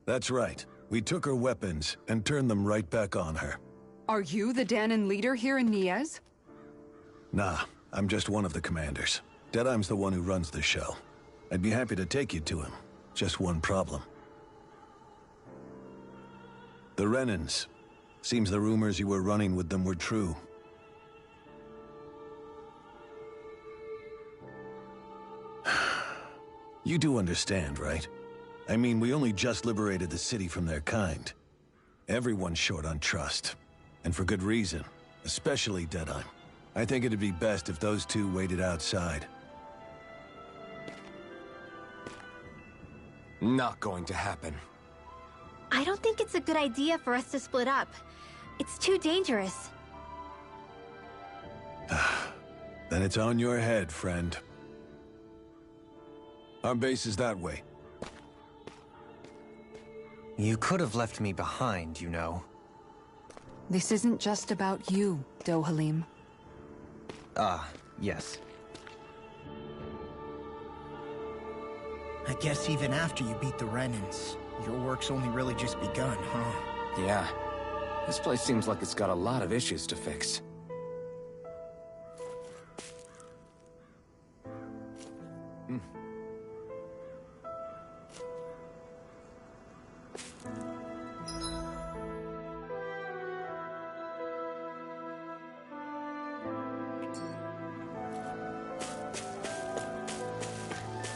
That's right. We took her weapons and turned them right back on her. Are you the Dahnan leader here in Niez? Nah, I'm just one of the commanders. Deadeye's the one who runs the show. I'd be happy to take you to him. Just one problem. The Renans. Seems the rumors you were running with them were true. You do understand, right? I mean, we only just liberated the city from their kind. Everyone's short on trust. And for good reason. Especially Deadeye. I think it'd be best if those two waited outside. Not going to happen. I don't think it's a good idea for us to split up. It's too dangerous. Then it's on your head, friend. Our base is that way. You could have left me behind, you know. This isn't just about you, Dohalim. Ah, yes. I guess even after you beat the Renans, your work's only really just begun, huh? Yeah. This place seems like it's got a lot of issues to fix.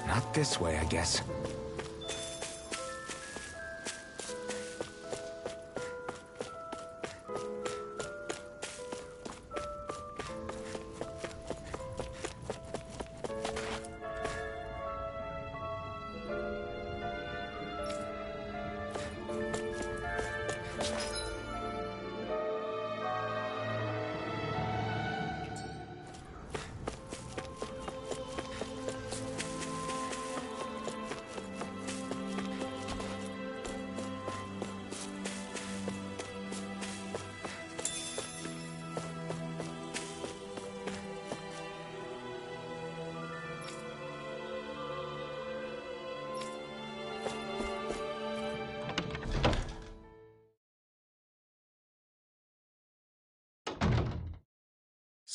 Not this way, I guess.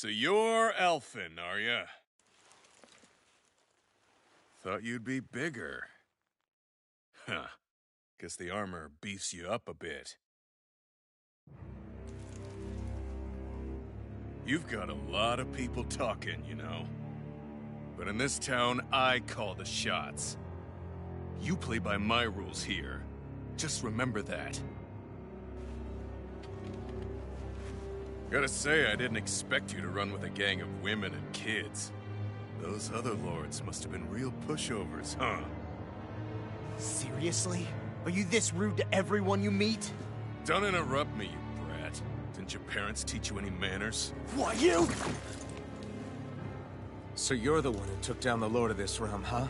So you're Elfin, are ya? Thought you'd be bigger. Huh. Guess the armor beefs you up a bit. You've got a lot of people talking, you know. But in this town, I call the shots. You play by my rules here. Just remember that. Gotta say, I didn't expect you to run with a gang of women and kids. Those other lords must have been real pushovers, huh? Seriously? Are you this rude to everyone you meet? Don't interrupt me, you brat. Didn't your parents teach you any manners? What, you? So you're the one who took down the Lord of this realm, huh?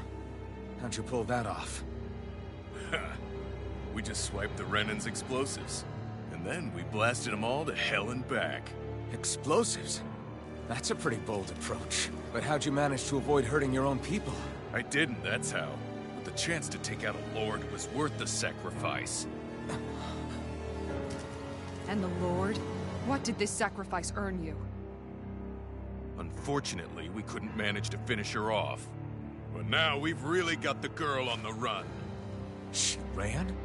How'd you pull that off? We just swiped the Renan's explosives. And then we blasted them all to hell and back. Explosives? That's a pretty bold approach. But how'd you manage to avoid hurting your own people? I didn't, that's how. But the chance to take out a lord was worth the sacrifice. And the Lord? What did this sacrifice earn you? Unfortunately, we couldn't manage to finish her off. But now we've really got the girl on the run. She ran?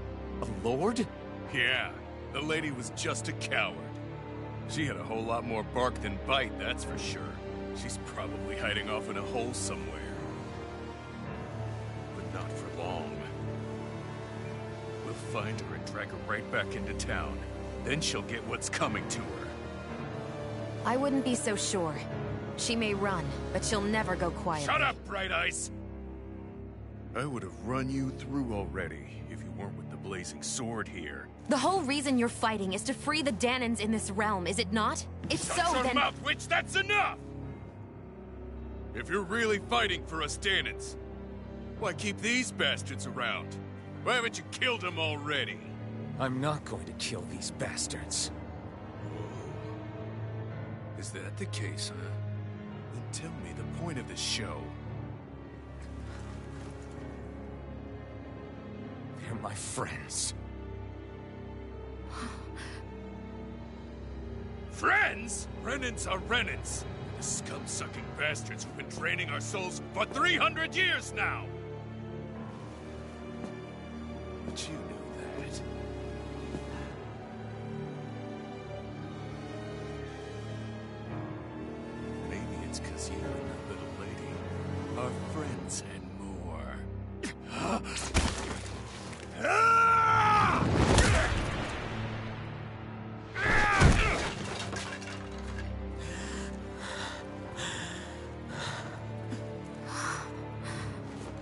A lord? Yeah, the lady was just a coward. She had a whole lot more bark than bite, that's for sure. She's probably hiding off in a hole somewhere. But not for long. We'll find her and drag her right back into town. Then she'll get what's coming to her. I wouldn't be so sure. She may run, but she'll never go quietly. Shut up, Bright Eyes! I would have run you through already if you weren't with the blazing sword here. The whole reason you're fighting is to free the Danans in this realm, is it not? If so, Shut your then... mouth, witch! That's enough! If you're really fighting for us Danans, why keep these bastards around? Why haven't you killed them already? I'm not going to kill these bastards. Whoa. Is that the case, huh? Then tell me the point of the show. They're my friends. Friends? Renans are Renans. The scum-sucking bastards who've been draining our souls for 300 years now! But you knew that. Maybe it's because you and that little lady are friends and more.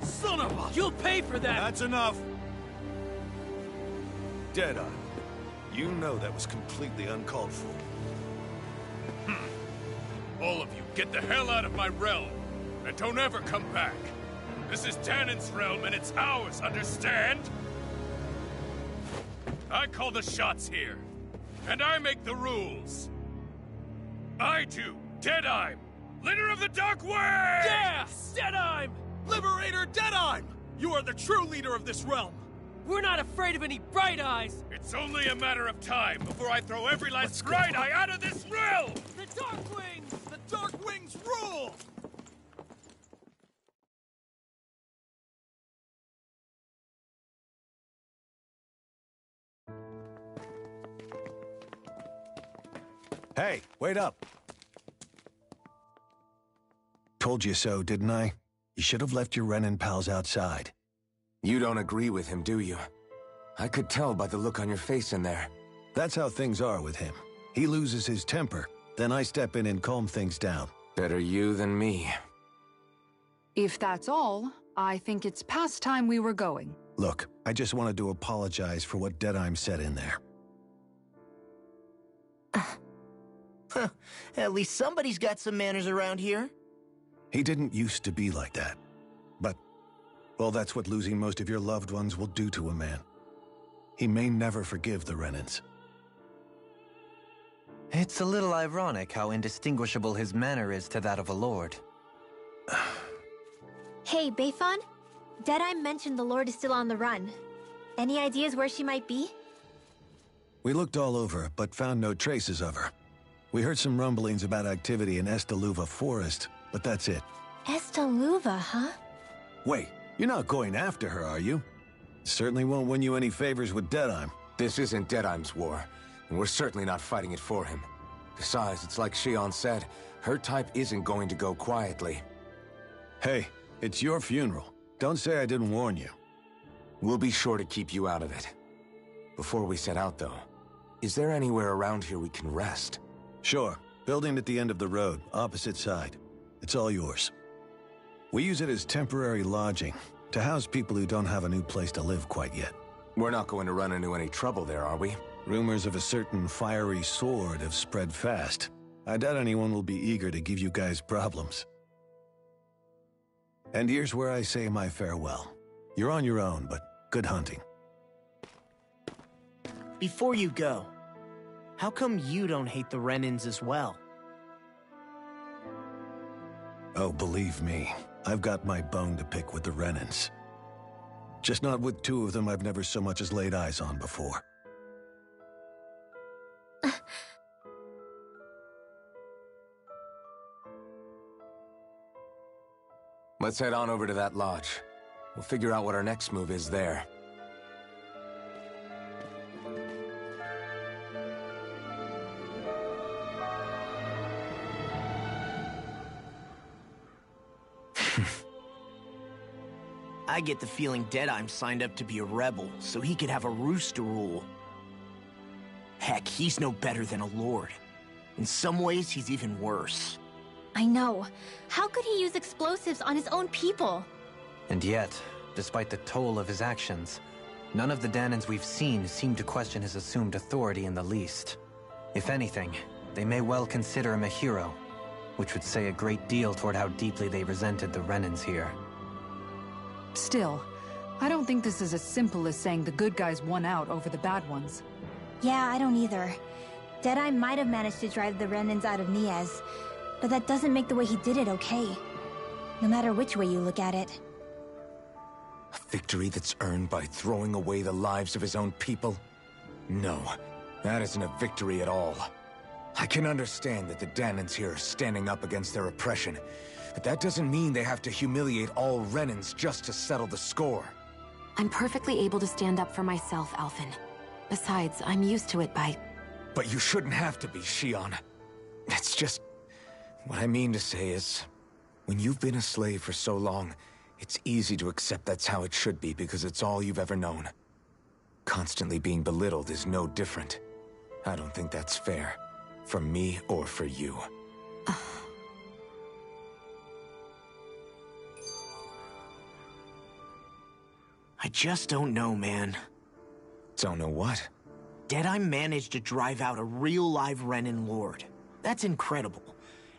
Son of a... You'll pay for that! That's enough! Deadeye, you know that was completely uncalled for. All of you, get the hell out of my realm! And don't ever come back! This is Danan's realm and it's ours, understand? I call the shots here. And I make the rules. I do, Deadeye, leader of the Dark Wings! Yeah! Deadeye! Liberator Deadeye! You are the true leader of this realm! We're not afraid of any Bright Eyes! It's only a matter of time before I throw every last Bright Eye out of this realm! The Dark Wings! The Dark Wings rule! Hey, wait up! Told you so, didn't I? You should have left your Renan pals outside. You don't agree with him, do you? I could tell by the look on your face in there. That's how things are with him. He loses his temper, then I step in and calm things down. Better you than me. If that's all, I think it's past time we were going. Look, I just wanted to apologize for what Deadeye said in there. At least somebody's got some manners around here. He didn't used to be like that. But, well, that's what losing most of your loved ones will do to a man. He may never forgive the Renans. It's a little ironic how indistinguishable his manner is to that of a lord. Hey, Bayfon? Deadeye mentioned the Lord is still on the run. Any ideas where she might be? We looked all over, but found no traces of her. We heard some rumblings about activity in Estaluva Forest, but that's it. Estaluva, huh? Wait, you're not going after her, are you? Certainly won't win you any favors with Deadheim. This isn't Deadheim's war, and we're certainly not fighting it for him. Besides, it's like Shion said, her type isn't going to go quietly. Hey, it's your funeral. Don't say I didn't warn you. We'll be sure to keep you out of it. Before we set out, though, is there anywhere around here we can rest? Sure. Building at the end of the road, opposite side. It's all yours. We use it as temporary lodging, to house people who don't have a new place to live quite yet. We're not going to run into any trouble there, are we? Rumors of a certain fiery sword have spread fast. I doubt anyone will be eager to give you guys problems. And here's where I say my farewell. You're on your own, but good hunting. Before you go, how come you don't hate the Renans as well? Oh, believe me, I've got my bone to pick with the Renans. Just not with two of them I've never so much as laid eyes on before. Let's head on over to that lodge. We'll figure out what our next move is there. I get the feeling Deadheim signed up to be a rebel, so he could have a roost to rule. Heck, he's no better than a lord. In some ways, he's even worse. I know. How could he use explosives on his own people? And yet, despite the toll of his actions, none of the Dahnans we've seen seem to question his assumed authority in the least. If anything, they may well consider him a hero, which would say a great deal toward how deeply they resented the Renans here. Still, I don't think this is as simple as saying the good guys won out over the bad ones. Yeah, I don't either. Deadeye might have managed to drive the Renans out of Niez, but that doesn't make the way he did it okay. No matter which way you look at it. A victory that's earned by throwing away the lives of his own people? No, that isn't a victory at all. I can understand that the Dahnans here are standing up against their oppression, but that doesn't mean they have to humiliate all Renans just to settle the score. I'm perfectly able to stand up for myself, Alphen. Besides, I'm used to it by... But you shouldn't have to be, Shion. It's just... What I mean to say is, when you've been a slave for so long, it's easy to accept that's how it should be because it's all you've ever known. Constantly being belittled is no different. I don't think that's fair. For me or for you. I just don't know, man. Don't know what? Deadeye managed to drive out a real live Renan lord. That's incredible.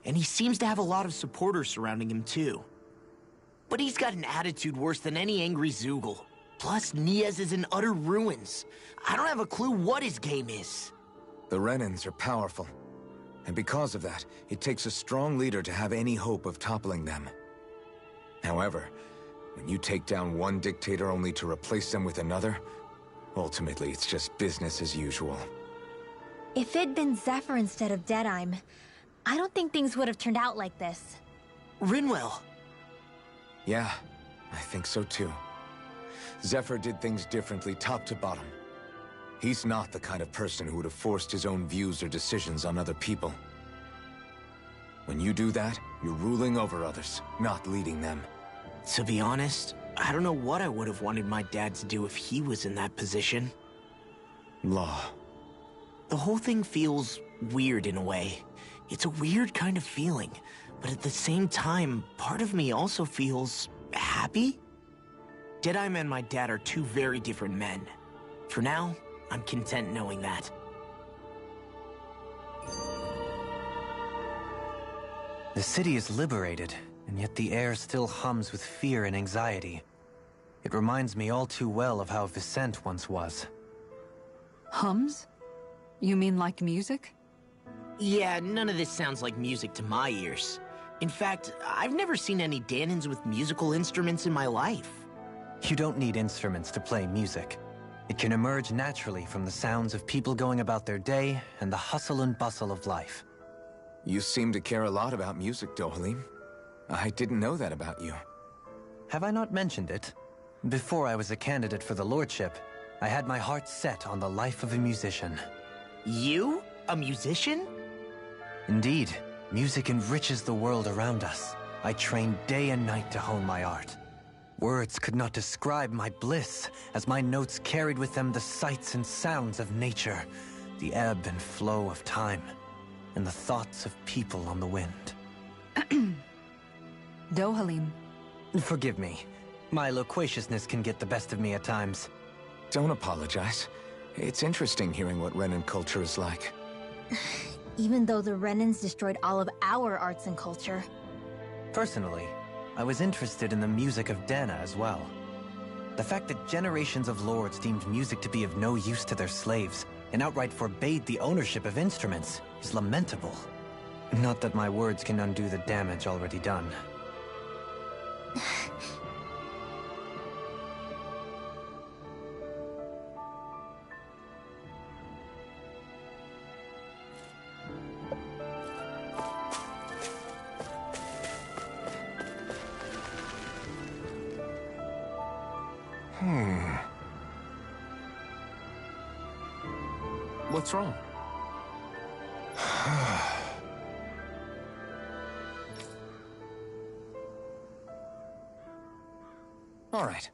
And he seems to have a lot of supporters surrounding him, too. But he's got an attitude worse than any angry Zoogle. Plus, Niez is in utter ruins. I don't have a clue what his game is. The Renans are powerful. And because of that, it takes a strong leader to have any hope of toppling them. However, when you take down one dictator only to replace them with another, ultimately it's just business as usual. If it'd been Zephyr instead of Deadeye, I don't think things would have turned out like this. Rinwell. Yeah, I think so too. Zephyr did things differently top to bottom. He's not the kind of person who would have forced his own views or decisions on other people. When you do that, you're ruling over others, not leading them. To be honest, I don't know what I would have wanted my dad to do if he was in that position. Law. The whole thing feels weird in a way. It's a weird kind of feeling, but at the same time, part of me also feels happy? Deadeye and my dad are two very different men. For now, I'm content knowing that. The city is liberated, and yet the air still hums with fear and anxiety. It reminds me all too well of how Vicente once was. Hums? You mean like music? Yeah, none of this sounds like music to my ears. In fact, I've never seen any Dahnans with musical instruments in my life. You don't need instruments to play music. It can emerge naturally from the sounds of people going about their day and the hustle and bustle of life. You seem to care a lot about music, Dohalim. I didn't know that about you. Have I not mentioned it? Before I was a candidate for the lordship, I had my heart set on the life of a musician. You? A musician? Indeed, music enriches the world around us. I trained day and night to hone my art. Words could not describe my bliss, as my notes carried with them the sights and sounds of nature, the ebb and flow of time, and the thoughts of people on the wind. Dohalim. Forgive me. My loquaciousness can get the best of me at times. Don't apologize. It's interesting hearing what Renan culture is like. Even though the Renans destroyed all of our arts and culture. Personally, I was interested in the music of Dana as well. The fact that generations of lords deemed music to be of no use to their slaves and outright forbade the ownership of instruments is lamentable. Not that my words can undo the damage already done. What's wrong? All right.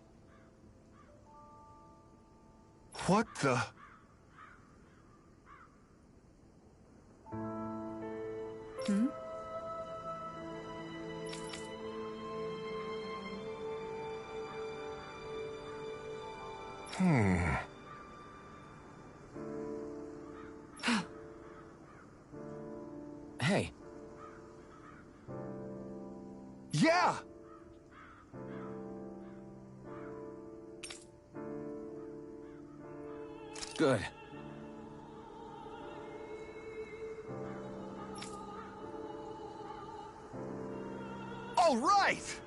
What the? Hmm? Hey. Yeah! Good. All right!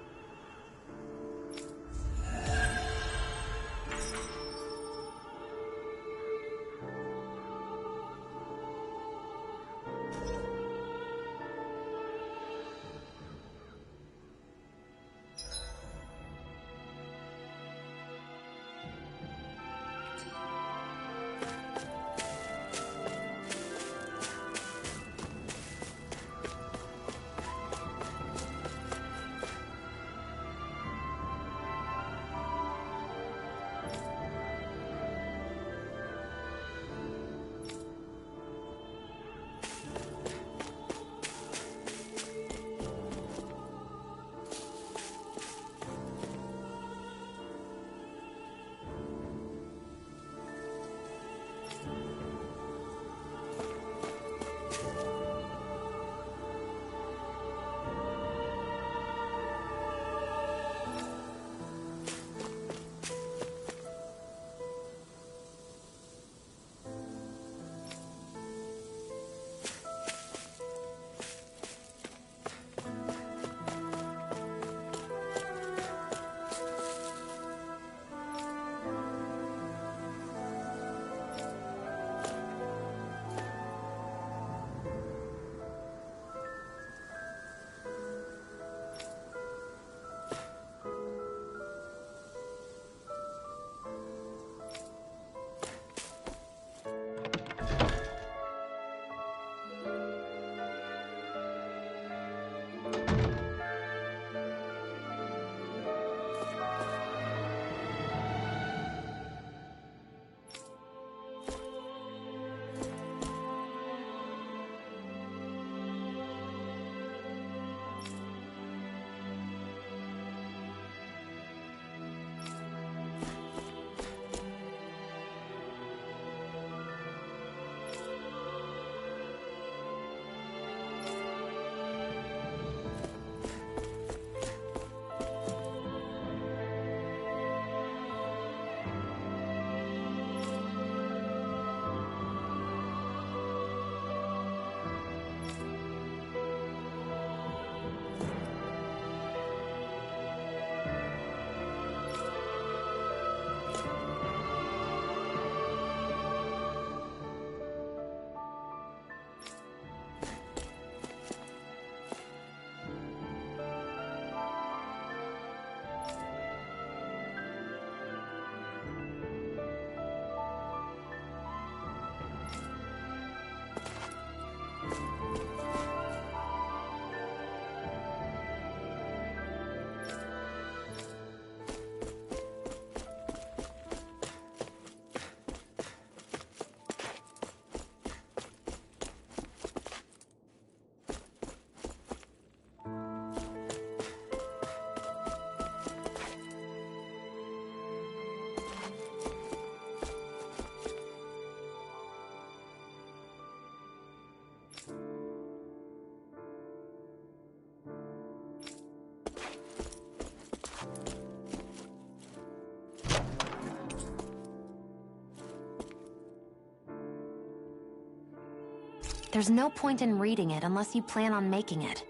There's no point in reading it unless you plan on making it.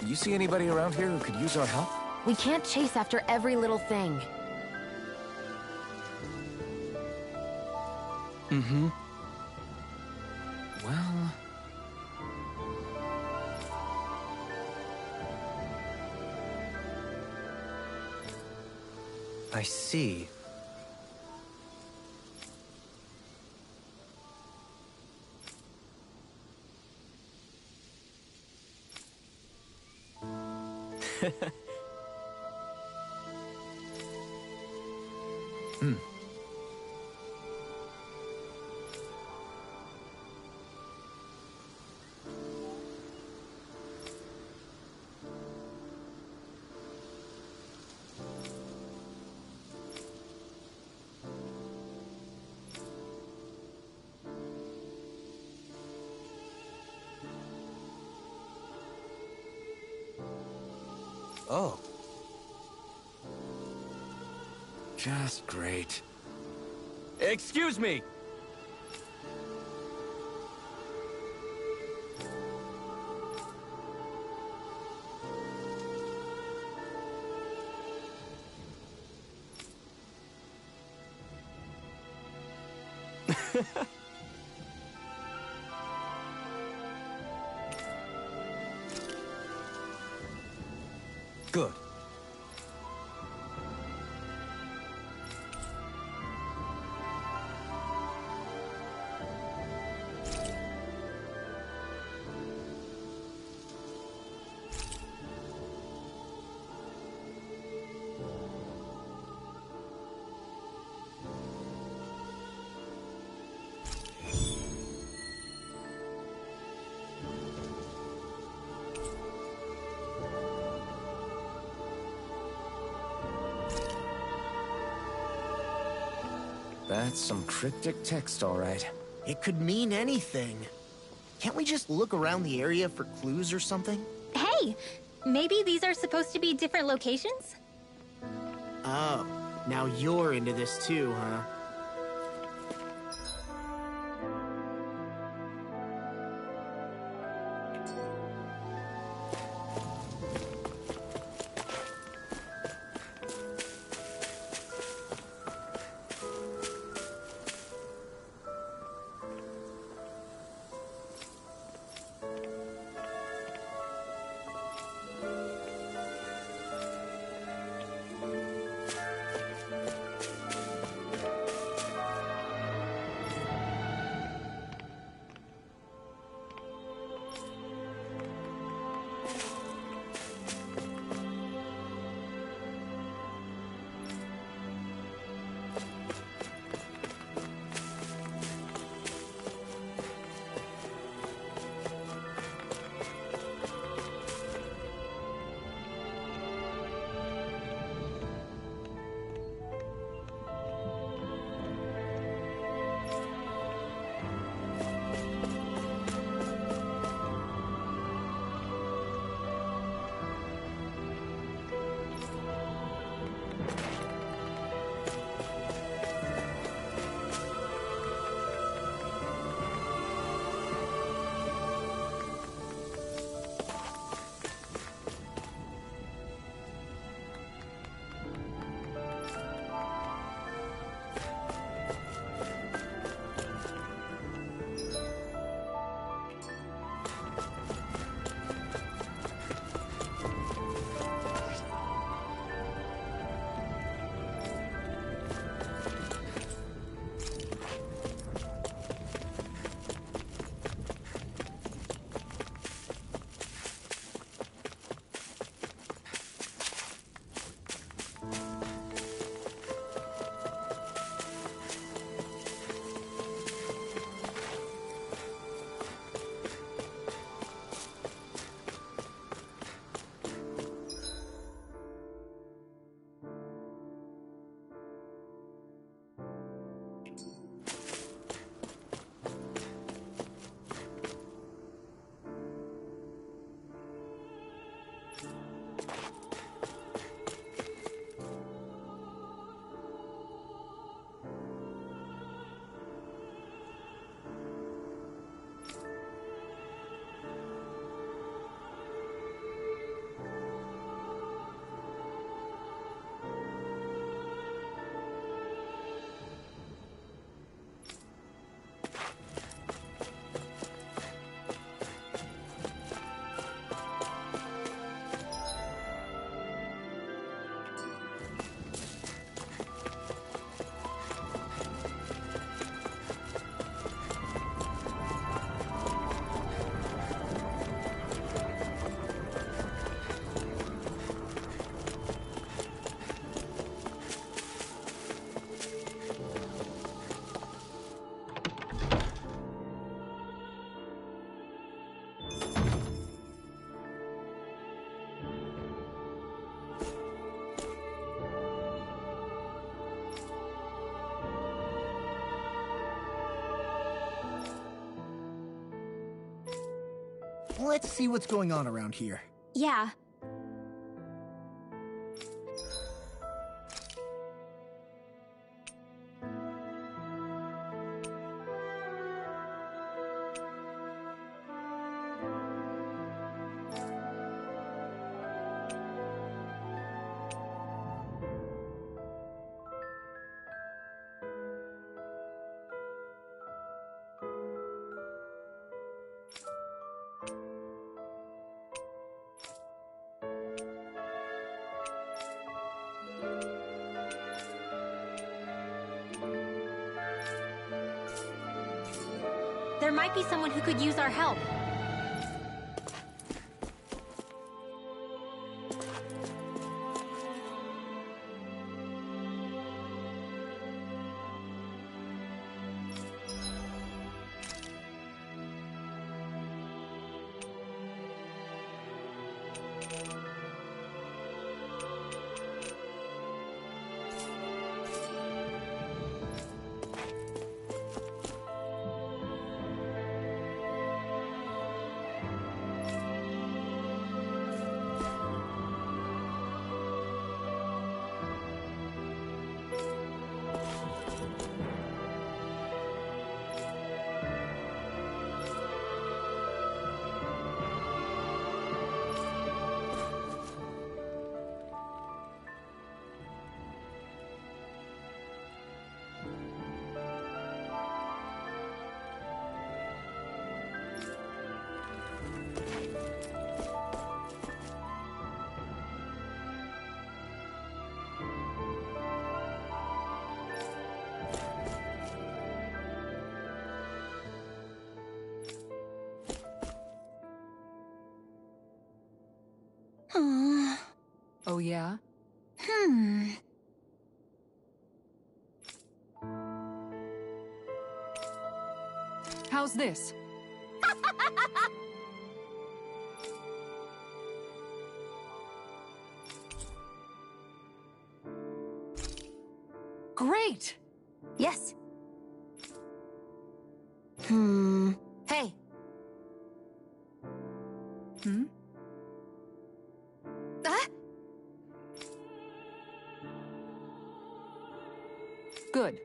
You see anybody around here who could use our help? We can't chase after every little thing. Mm-hmm. Well... I see. Hmm. Oh. Just great. Excuse me! Good. That's some cryptic text, all right. It could mean anything. Can't we just look around the area for clues or something? Hey! Maybe these are supposed to be different locations? Oh, now you're into this too, huh? Let's see what's going on around here. Yeah. There might be someone who could use our help. Oh yeah? How's this? Great! Yes. Hey. Ah? Good.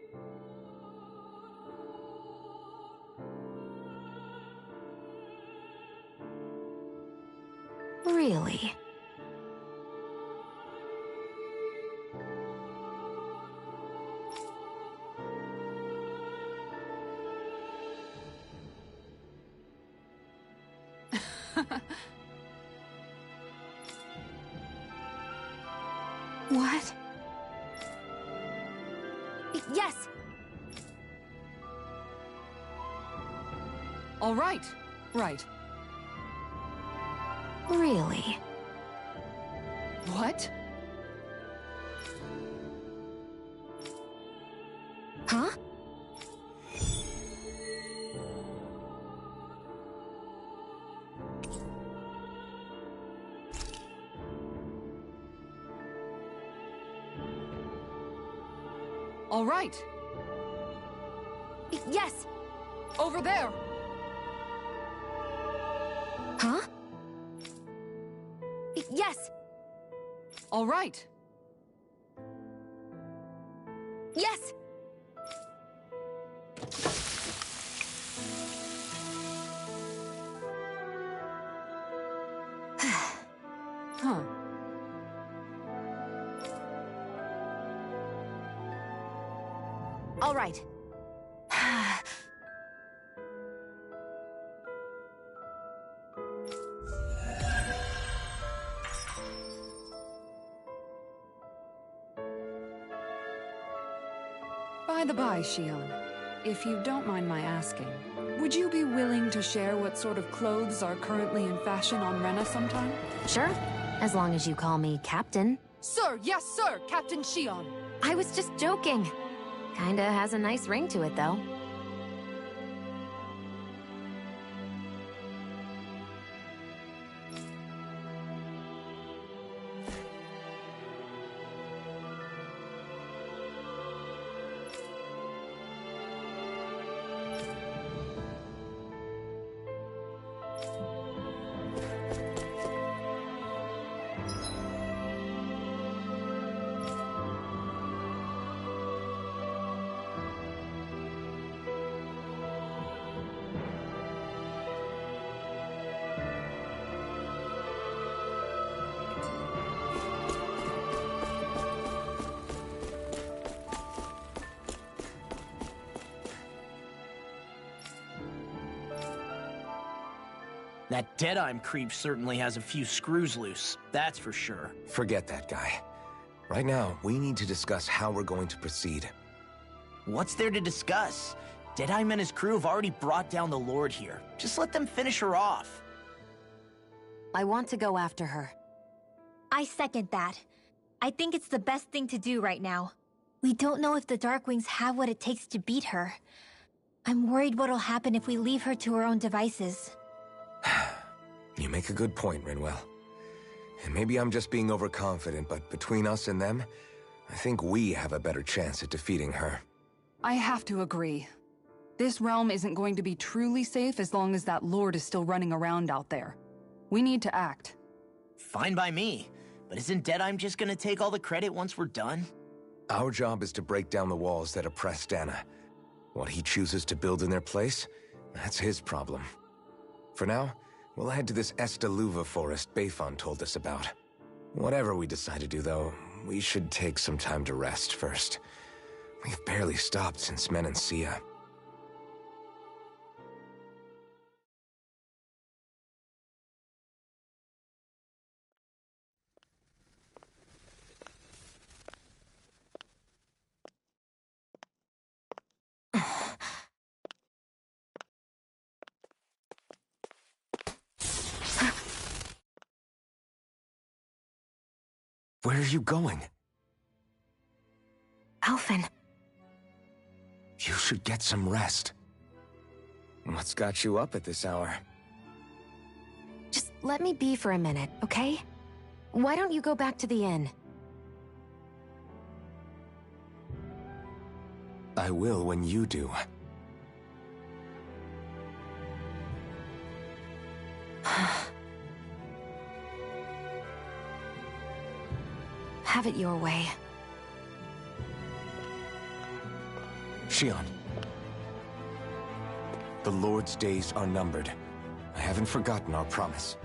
Really? What? Yes. All right. Right. Really? What? Huh? All right. Yes. Over there. Huh? Yes. All right. Yes. Huh. All right. By the by, Shion, if you don't mind my asking, would you be willing to share what sort of clothes are currently in fashion on Rena sometime? Sure. As long as you call me Captain. Sir, yes, sir, Captain Shion. I was just joking. Kinda has a nice ring to it, though. That Deadeye creep certainly has a few screws loose, that's for sure. Forget that guy. Right now, we need to discuss how we're going to proceed. What's there to discuss? Deadeye and his crew have already brought down the Lord here. Just let them finish her off. I want to go after her. I second that. I think it's the best thing to do right now. We don't know if the Darkwings have what it takes to beat her. I'm worried what'll happen if we leave her to her own devices. You make a good point, Rinwell. And maybe I'm just being overconfident, but between us and them, I think we have a better chance at defeating her. I have to agree. This realm isn't going to be truly safe as long as that Lord is still running around out there. We need to act. Fine by me. But isn't Deadeye just gonna take all the credit once we're done? Our job is to break down the walls that oppress Dana. What he chooses to build in their place, that's his problem. For now, we'll head to this Estaluva forest Bayfon told us about. Whatever we decide to do, though, we should take some time to rest first. We've barely stopped since Menancia. Where are you going? Alphen. You should get some rest. What's got you up at this hour? Just let me be for a minute, okay? Why don't you go back to the inn? I will when you do. Have it your way. Shionne. The Lord's days are numbered. I haven't forgotten our promise.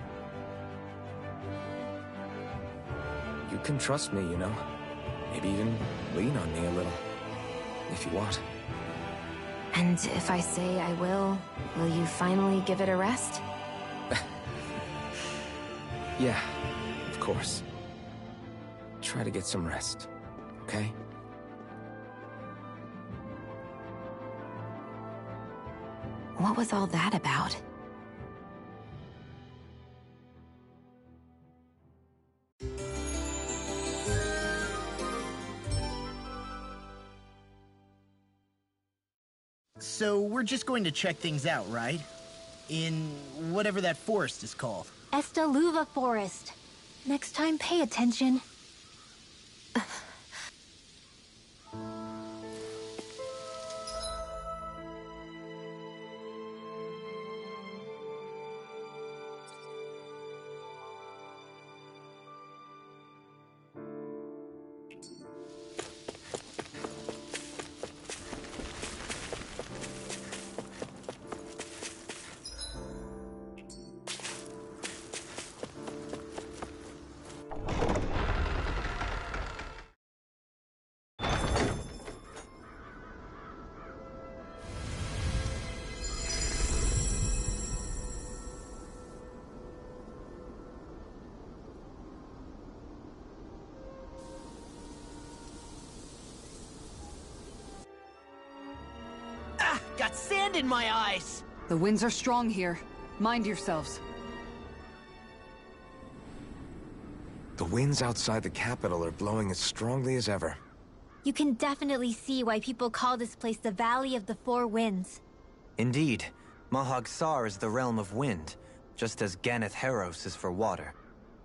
You can trust me, you know. Maybe even lean on me a little. If you want. And if I say I will you finally give it a rest? Yeah, of course. Try to get some rest, okay? What was all that about? So we're just going to check things out, right? In whatever that forest is called. Estaluva Forest. Next time, pay attention. Got sand in my eyes! The winds are strong here. Mind yourselves. The winds outside the capital are blowing as strongly as ever. You can definitely see why people call this place the Valley of the Four Winds. Indeed. Mahag Saar is the realm of wind, just as Ganeth Heros is for water.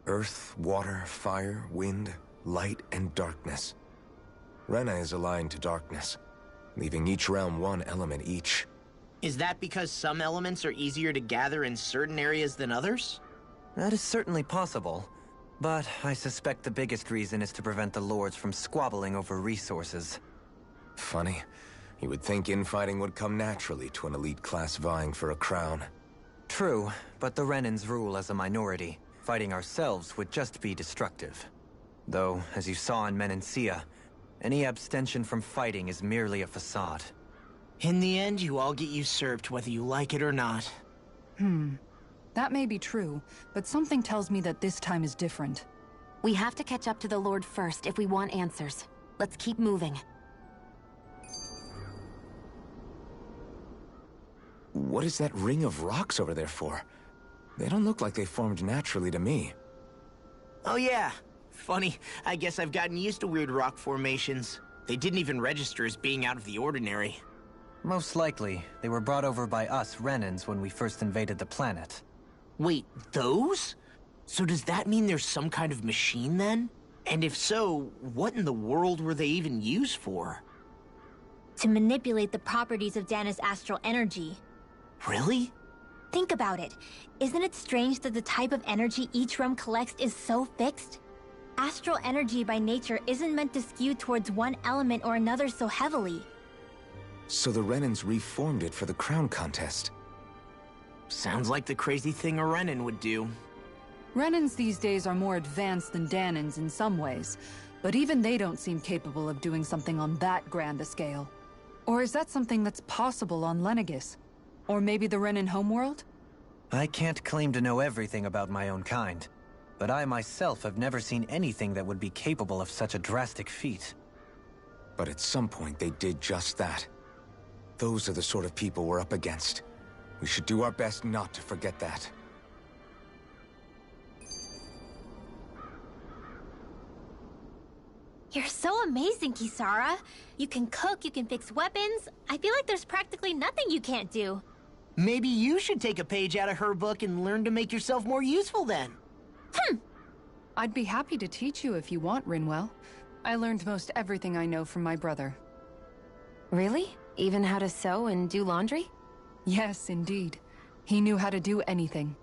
Earth, water, fire, wind, light, and darkness. Rena is aligned to darkness, leaving each realm one element each. Is that because some elements are easier to gather in certain areas than others? That is certainly possible, but I suspect the biggest reason is to prevent the lords from squabbling over resources. Funny. You would think infighting would come naturally to an elite class vying for a crown. True, but the Renans rule as a minority. Fighting ourselves would just be destructive. Though, as you saw in Menancia, any abstention from fighting is merely a facade. In the end, you all get usurped whether you like it or not. That may be true, but something tells me that this time is different. We have to catch up to the Lord first if we want answers. Let's keep moving. What is that ring of rocks over there for? They don't look like they formed naturally to me. Oh yeah. Funny, I guess I've gotten used to weird rock formations. They didn't even register as being out of the ordinary. Most likely, they were brought over by us Renans when we first invaded the planet. Wait, those? So does that mean there's some kind of machine then? And if so, what in the world were they even used for? To manipulate the properties of Dana's astral energy. Really? Think about it. Isn't it strange that the type of energy each realm collects is so fixed? Astral energy by nature isn't meant to skew towards one element or another so heavily. So the Renans reformed it for the crown contest. Sounds like the crazy thing a Renan would do. Renans these days are more advanced than Danans in some ways, but even they don't seem capable of doing something on that grand a scale. Or is that something that's possible on Lenegis? Or maybe the Renan homeworld? I can't claim to know everything about my own kind, but I myself have never seen anything that would be capable of such a drastic feat. But at some point they did just that. Those are the sort of people we're up against. We should do our best not to forget that. You're so amazing, Kisara. You can cook, you can fix weapons. I feel like there's practically nothing you can't do. Maybe you should take a page out of her book and learn to make yourself more useful then. I'd be happy to teach you if you want, Rinwell. I learned most everything I know from my brother. Really? Even how to sew and do laundry? Yes, indeed. He knew how to do anything.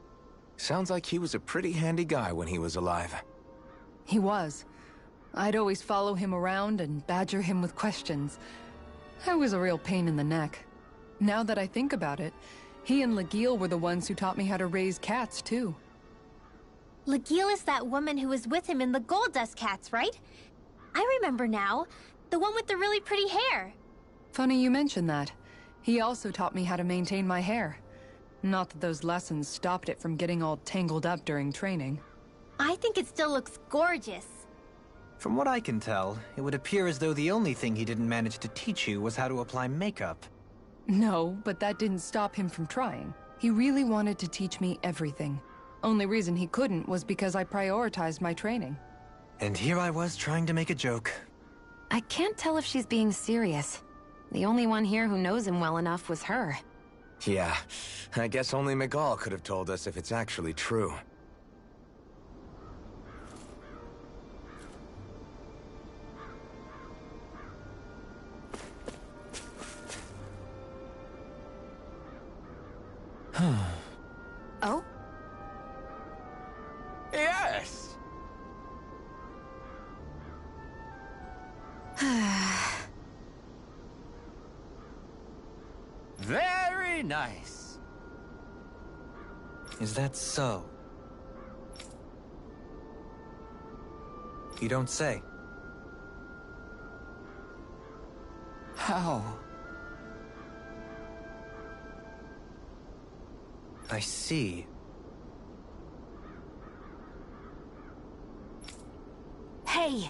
Sounds like he was a pretty handy guy when he was alive. He was. I'd always follow him around and badger him with questions. I was a real pain in the neck. Now that I think about it, he and Lagiel were the ones who taught me how to raise cats, too. Lagiel is that woman who was with him in the Gold Dust Cats, right? I remember now. The one with the really pretty hair. Funny you mention that. He also taught me how to maintain my hair. Not that those lessons stopped it from getting all tangled up during training. I think it still looks gorgeous. From what I can tell, it would appear as though the only thing he didn't manage to teach you was how to apply makeup. No, but that didn't stop him from trying. He really wanted to teach me everything. Only reason he couldn't was because I prioritized my training. And here I was trying to make a joke. I can't tell if she's being serious. The only one here who knows him well enough was her. Yeah, I guess only Miguel could have told us if it's actually true. Oh? Yes! Very nice. Is that so? You don't say. How? I see. Hey!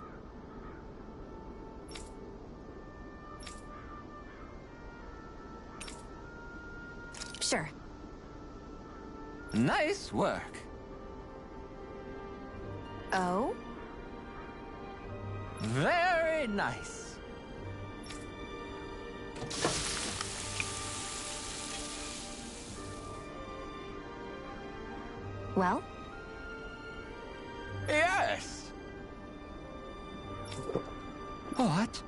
Sure. Nice work. Oh? Very nice. Well? Yes! What?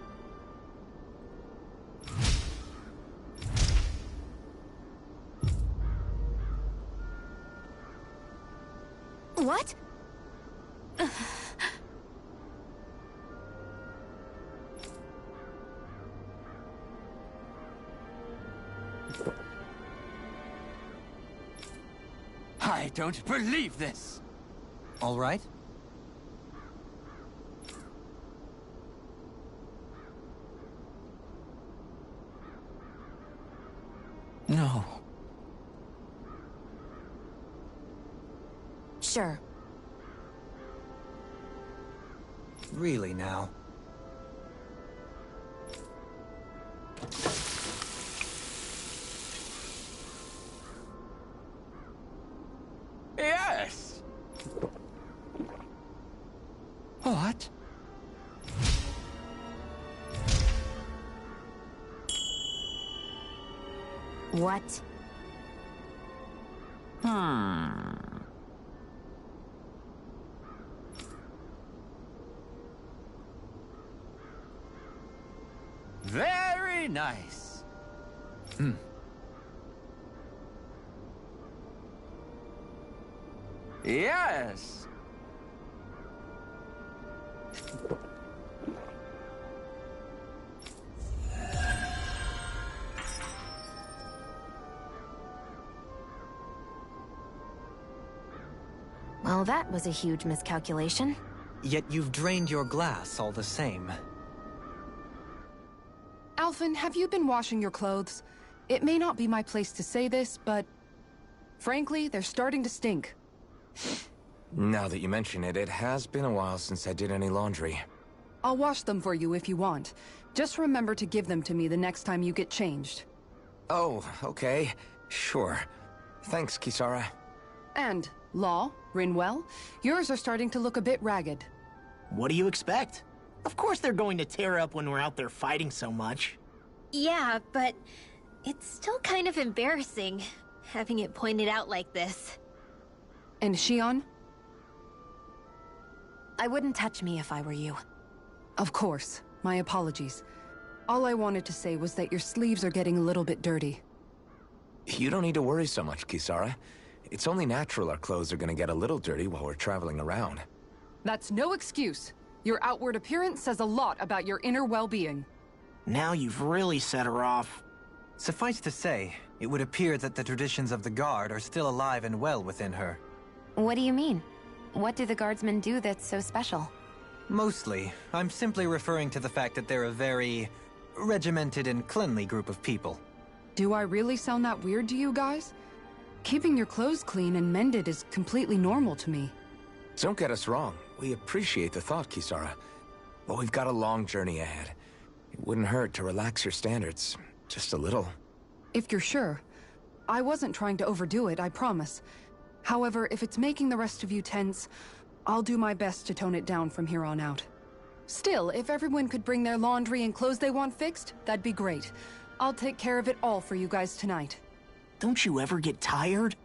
What? I don't believe this! All right. No. Sure. Really now. Yes! What? What? Very nice. Yes. Well, that was a huge miscalculation. Yet you've drained your glass all the same. Alphen, have you been washing your clothes? It may not be my place to say this, but... frankly, they're starting to stink. Now that you mention it, it has been a while since I did any laundry. I'll wash them for you if you want. Just remember to give them to me the next time you get changed. Oh, okay. Sure. Thanks, Kisara. And, Law, Rinwell, yours are starting to look a bit ragged. What do you expect? Of course they're going to tear up when we're out there fighting so much. Yeah, but it's still kind of embarrassing, having it pointed out like this. And Shion? I wouldn't touch me if I were you. Of course. My apologies. All I wanted to say was that your sleeves are getting a little bit dirty. You don't need to worry so much, Kisara. It's only natural our clothes are gonna get a little dirty while we're traveling around. That's no excuse. Your outward appearance says a lot about your inner well-being. Now you've really set her off. Suffice to say, it would appear that the traditions of the Guard are still alive and well within her. What do you mean? What do the guardsmen do that's so special? Mostly, I'm simply referring to the fact that they're a very regimented and cleanly group of people. Do I really sound that weird to you guys? Keeping your clothes clean and mended is completely normal to me. Don't get us wrong. We appreciate the thought, Kisara. But we've got a long journey ahead. It wouldn't hurt to relax your standards. Just a little. If you're sure. I wasn't trying to overdo it, I promise. However, if it's making the rest of you tense, I'll do my best to tone it down from here on out. Still, if everyone could bring their laundry and clothes they want fixed, that'd be great. I'll take care of it all for you guys tonight. Don't you ever get tired?